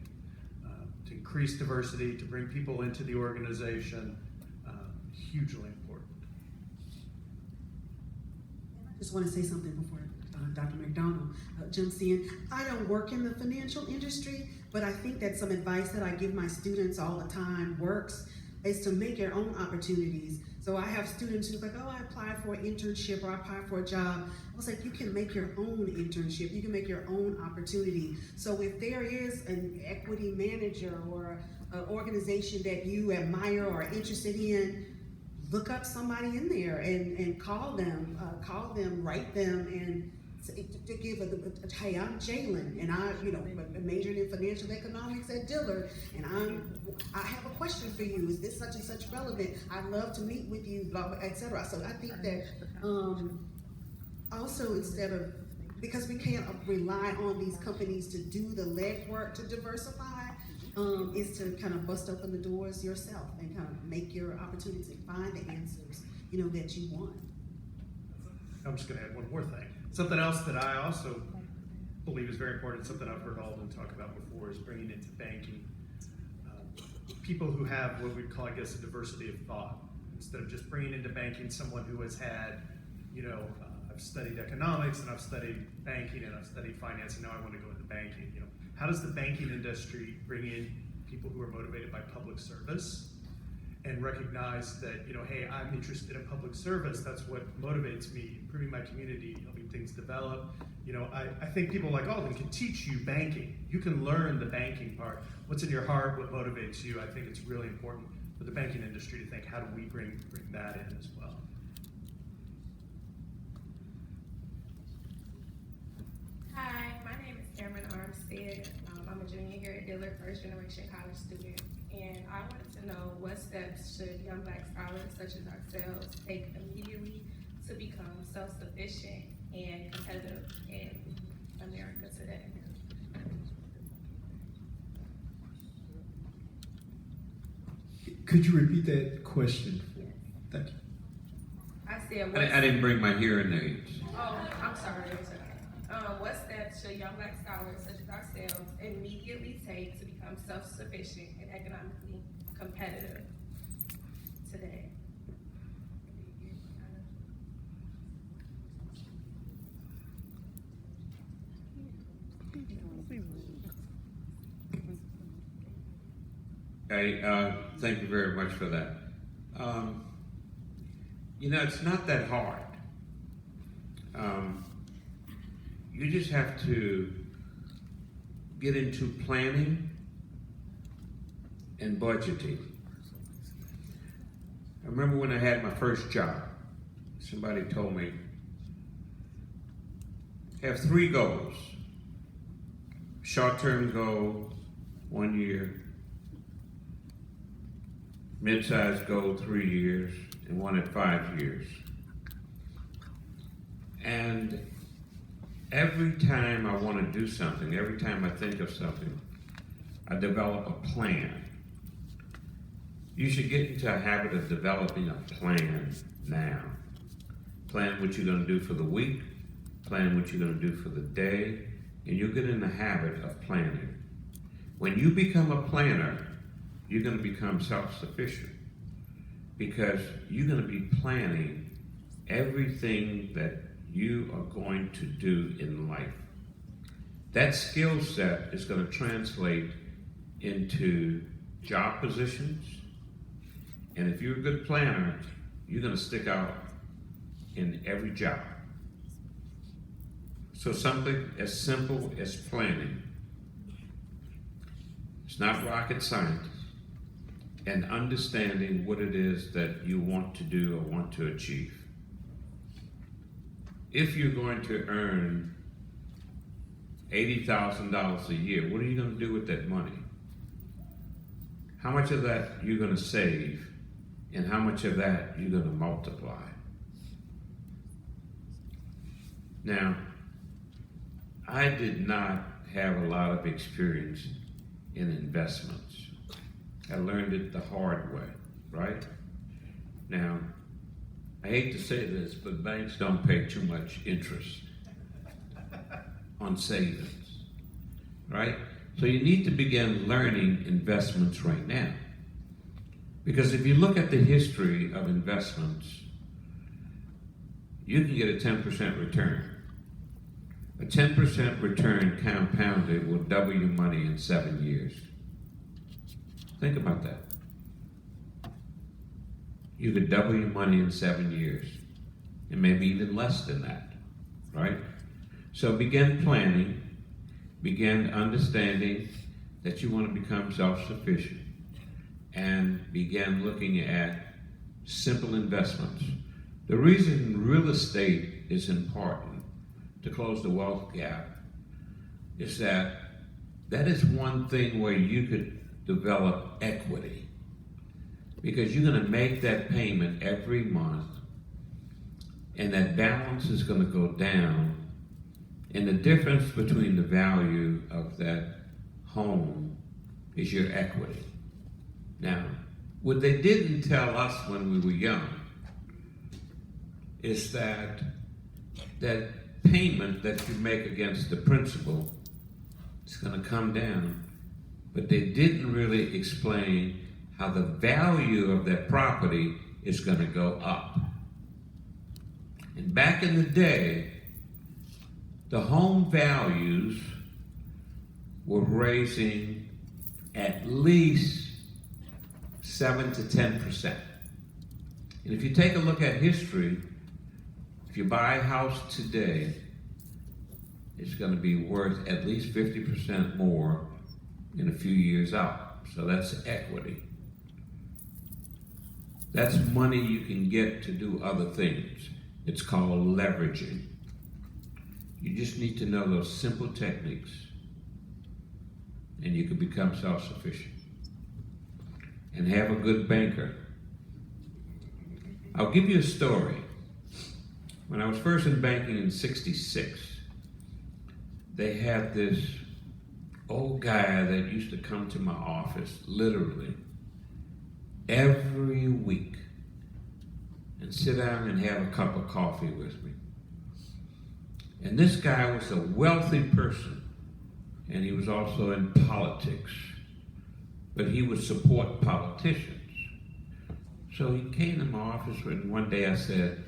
to increase diversity, to bring people into the organization. Hugely important. I just want to say something before Dr. McDonald jumps in. I don't work in the financial industry, but I think that some advice that I give my students all the time works, is to make your own opportunities. So I have students who's like, oh, I applied for an internship or I applied for a job. I was like, you can make your own internship. You can make your own opportunity. So if there is an equity manager or an organization that you admire or are interested in, look up somebody in there and call them, write them, and to give hey, I'm Jalen, and I majored in financial economics at Dillard, and I have a question for you. Is this such and such relevant? I'd love to meet with you, blah, blah, etc. So I think that also instead of, because we can't rely on these companies to do the legwork to diversify, is to kind of bust open the doors yourself and kind of make your opportunity, find the answers, that you want. I'm just going to add one more thing. Something else that I also believe is very important, something I've heard Alden talk about before, is bringing into banking people who have what we'd call, I guess, a diversity of thought. Instead of just bringing into banking someone who has had, I've studied economics and I've studied banking and I've studied finance and now I want to go into banking. How does the banking industry bring in people who are motivated by public service and recognize that, hey, I'm interested in public service. That's what motivates me, improving my community, helping things develop. I think people like Alden can teach you banking. You can learn the banking part. What's in your heart, what motivates you. I think it's really important for the banking industry to think, how do we bring that in as well? Hi, my name is Cameron Armstead. I'm a junior here at Dillard, first generation college student. And I wanted to know, what steps should young Black scholars such as ourselves take immediately to become self-sufficient and competitive in America today? Could you repeat that question? Thank you. I said, I didn't bring my hearing aids. Oh, I'm sorry. What steps should young Black scholars such as ourselves immediately take to become self-sufficient and economically competitive today? Thank you very much for that. It's not that hard. You just have to get into planning and budgeting. I remember when I had my first job, somebody told me, have 3 goals. Short-term goal, 1 year. Mid-sized goal, 3 years, and one at 5 years. And every time I want to do something, every time I think of something, I develop a plan. You should get into a habit of developing a plan now. Plan what you're going to do for the week, plan what you're going to do for the day, and you'll get in the habit of planning. When you become a planner, you're going to become self-sufficient because you're going to be planning everything that you are going to do in life. That skill set is going to translate into job positions, and if you're a good planner, you're going to stick out in every job. So something as simple as planning not rocket science, and understanding what it is that you want to do or want to achieve. If you're going to earn $80,000 a year, what are you going to do with that money? How much of that you're going to save, and how much of that you're going to multiply? Now, I did not have a lot of experience in investments. I learned it the hard way, right? Now, I hate to say this, but banks don't pay too much interest on savings, right? So you need to begin learning investments right now. Because if you look at the history of investments, you can get a 10% return. A 10% return compounded will double your money in 7 years. Think about that. You could double your money in 7 years, and maybe even less than that, right? So begin planning, begin understanding that you want to become self-sufficient, and begin looking at simple investments. The reason real estate is important to close the wealth gap is that is one thing where you could develop equity, because you're going to make that payment every month, and that balance is going to go down, and the difference between the value of that home is your equity. Now, what they didn't tell us when we were young is that payment that you make against the principal is going to come down, but they didn't really explain how the value of that property is going to go up. And back in the day, the home values were raising at least 7 to 10%. And if you take a look at history, if you buy a house today, it's going to be worth at least 50% more in a few years out. So that's equity. That's money you can get to do other things. It's called leveraging. You just need to know those simple techniques, and you can become self-sufficient. And have a good banker. I'll give you a story. When I was first in banking in '66, they had this old guy that used to come to my office literally every week and sit down and have a cup of coffee with me. And this guy was a wealthy person, and he was also in politics, but he would support politicians. So he came to my office, and one day I said,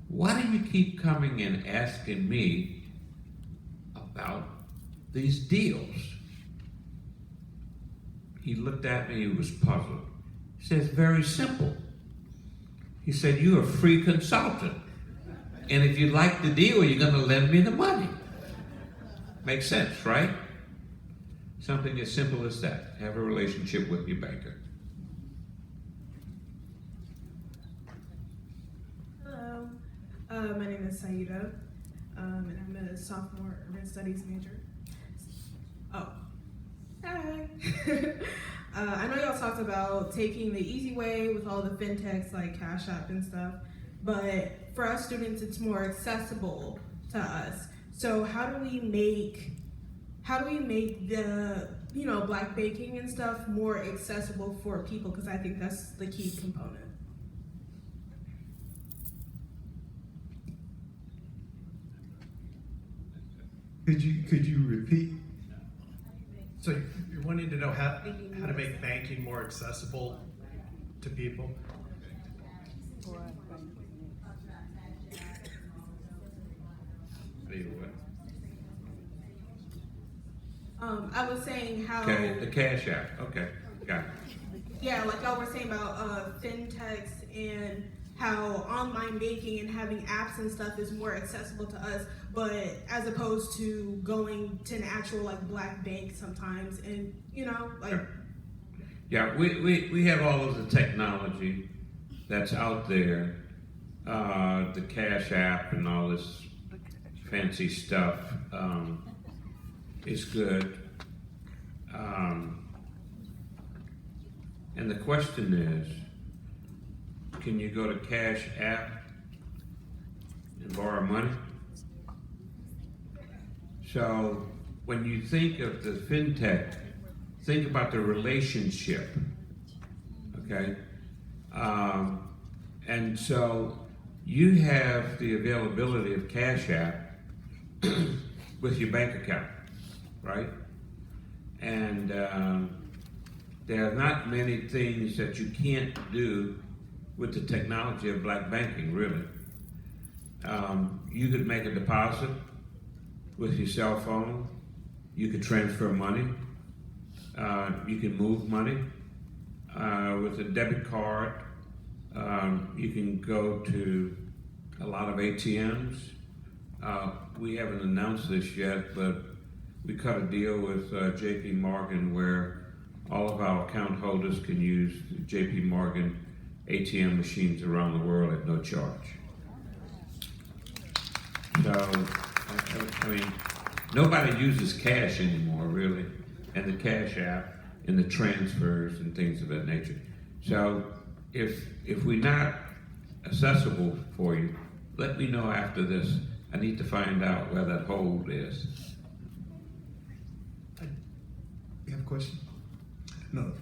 "Why do you keep coming and asking me about these deals?" He looked at me, he was puzzled. He said, "It's very simple." He said, "You're a free consultant. And if you like the deal, you're going to lend me the money." Makes sense, right? Something as simple as that. Have a relationship with your banker. Hello, my name is Saida, and I'm a sophomore urban studies major. Oh, hi. I know y'all talked about taking the easy way with all the fintechs like Cash App and stuff, but for us students, it's more accessible to us. So how do we make the, Black banking and stuff more accessible for people? Because I think that's the key component. Could you repeat? So you're wanting to know how to make banking more accessible to people? I was saying how. Okay, the Cash App. Okay, got it. Yeah, like y'all were saying about fintechs and how online banking and having apps and stuff is more accessible to us, but as opposed to going to an actual like black bank sometimes, and you know, like. Yeah, we have all of the technology that's out there, the Cash App and all this fancy stuff is good. And the question is, can you go to Cash App and borrow money? So when you think of the fintech, think about the relationship, okay? And so you have the availability of Cash App with your bank account, right? And there are not many things that you can't do with the technology of black banking, really. You could make a deposit with your cell phone. You could transfer money. You can move money with a debit card. You can go to a lot of ATMs. We haven't announced this yet, but we cut a deal with JP Morgan where all of our account holders can use JP Morgan ATM machines around the world at no charge. So, I mean, nobody uses cash anymore, really, and the Cash App and the transfers and things of that nature. So, if we're not accessible for you, let me know after this. I need to find out where that hold is. You have a question? No,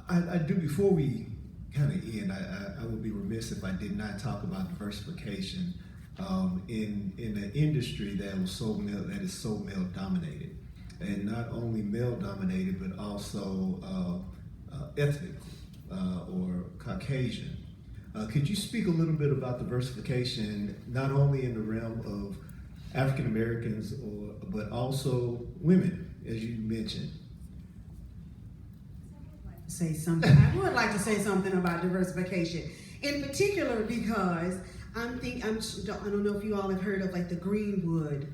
I do. Before we kind of end, I would be remiss if I did not talk about diversification in an industry that is so male dominated, and not only male dominated but also ethnic or Caucasian. Could you speak a little bit about diversification, not only in the realm of African Americans but also women, as you mentioned? Say something. I would like to say something about diversification, in particular because I don't know if you all have heard of like the Greenwood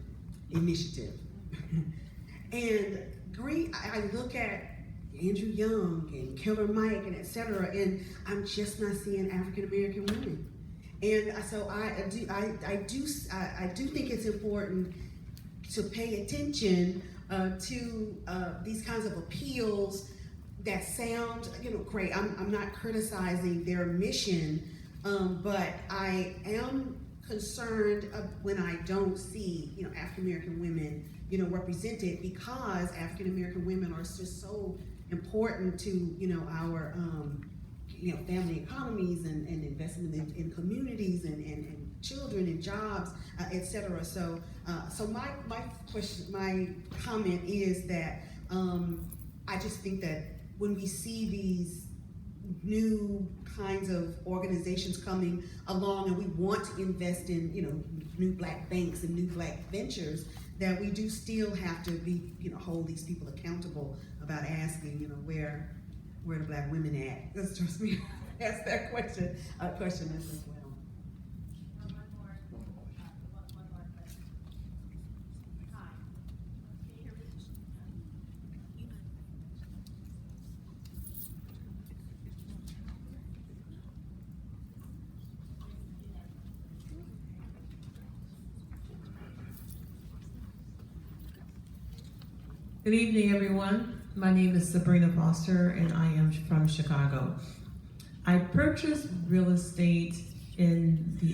Initiative, and I look at Andrew Young and Killer Mike and etc., and I'm just not seeing African American women, and so I do think it's important to pay attention to these kinds of appeals that sound, great. I'm not criticizing their mission, but I am concerned when I don't see, African American women, represented, because African American women are just so important to, our, family economies and investment in communities and children and jobs, etc. So my comment is that I just think that when we see these new kinds of organizations coming along and we want to invest in, new black banks and new black ventures, that we do still have to be, hold these people accountable about asking, where the black women at? Because trust me, ask that question as well. Good evening, everyone. My name is Sabrina Foster, and I am from Chicago. I purchased real estate in the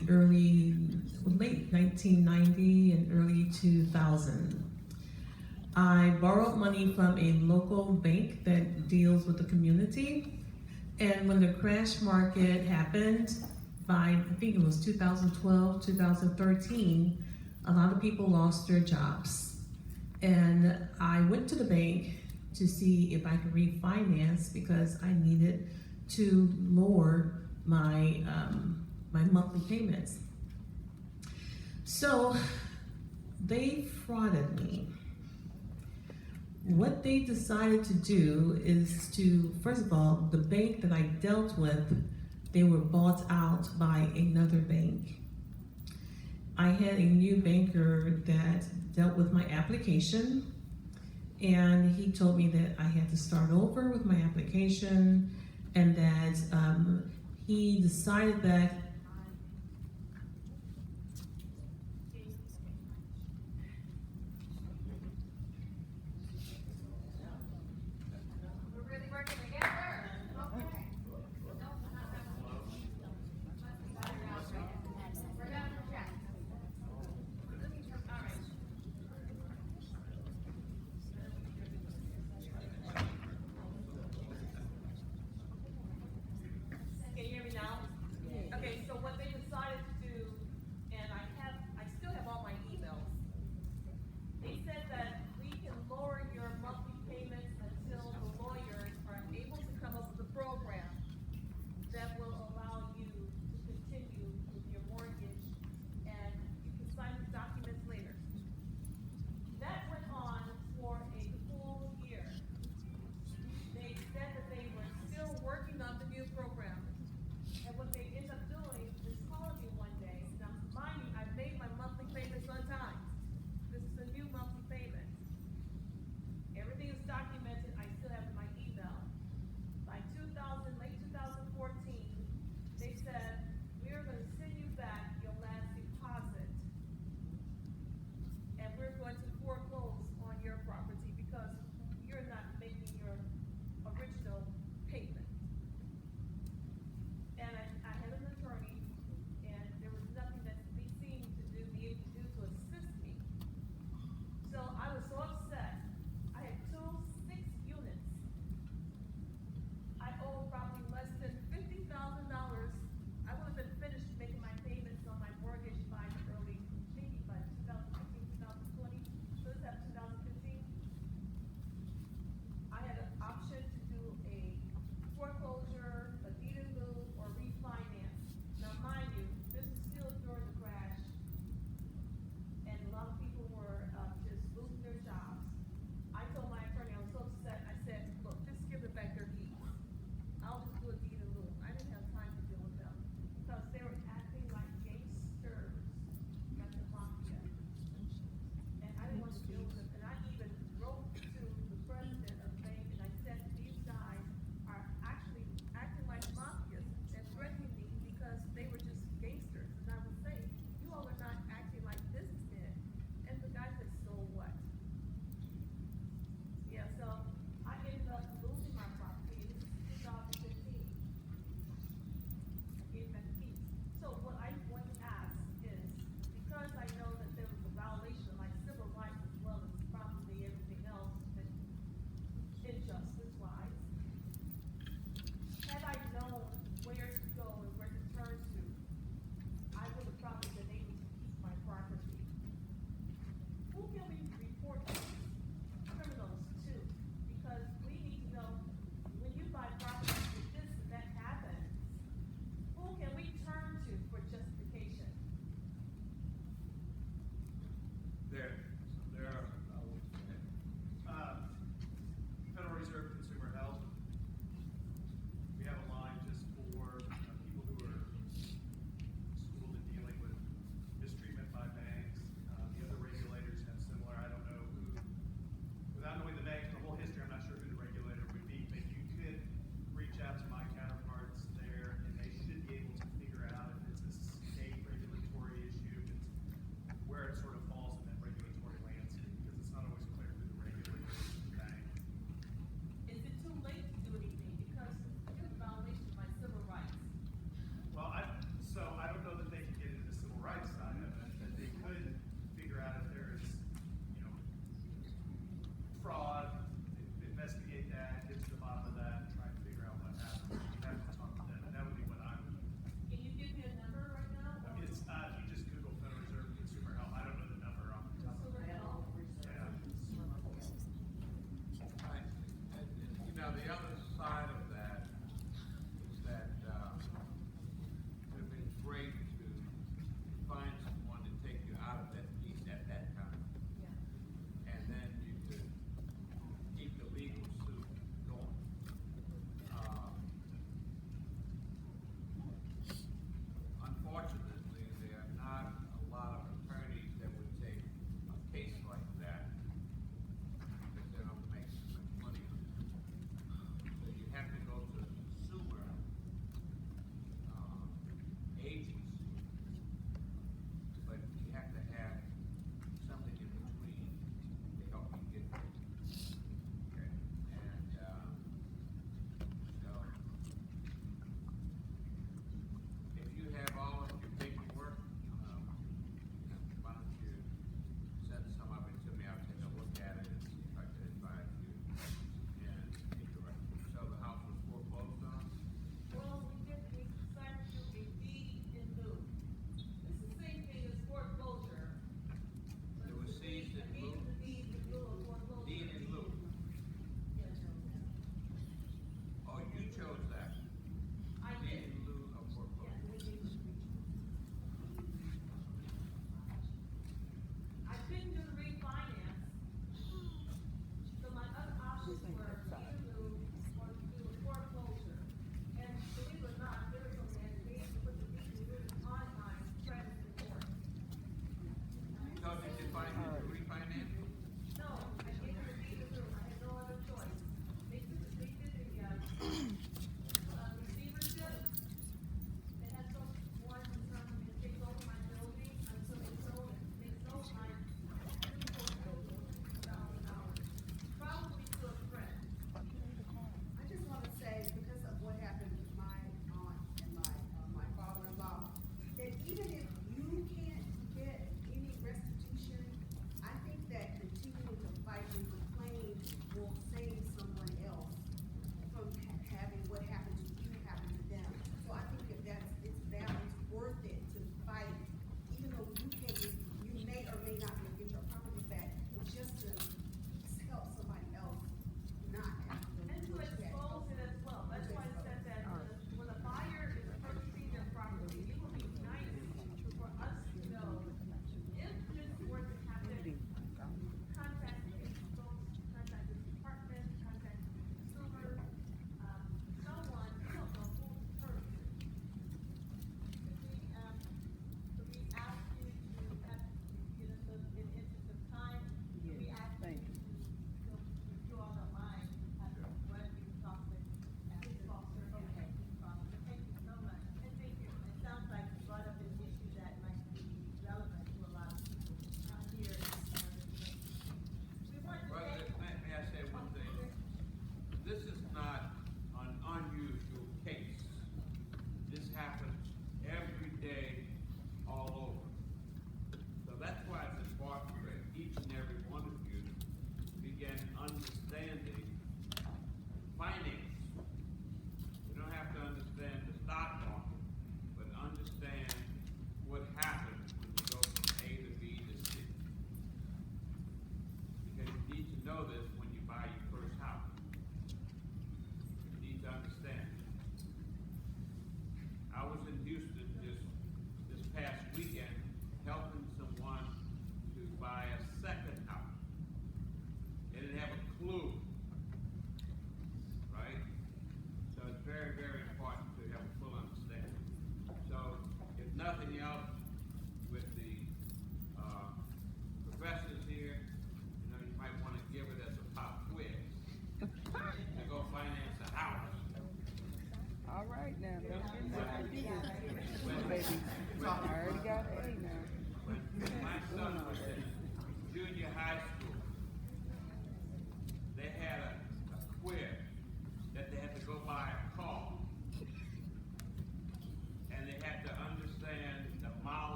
late 1990 and early 2000. I borrowed money from a local bank that deals with the community, and when the crash market happened, I think it was 2012, 2013, a lot of people lost their jobs. And I went to the bank to see if I could refinance because I needed to lower my my monthly payments. So they frauded me. What they decided to do is to, first of all, the bank that I dealt with, they were bought out by another bank. I had a new banker that dealt with my application, and he told me that I had to start over with my application, and that he decided that We're really working together. Okay. We're gonna project. All right. Can you hear me now? Okay,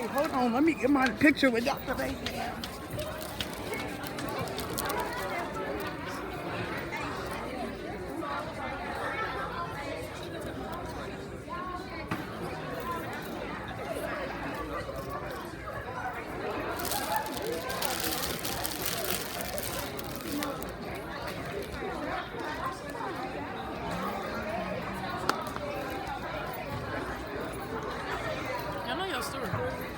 hold on, let me get my picture with Dr. Bayham. I know your story.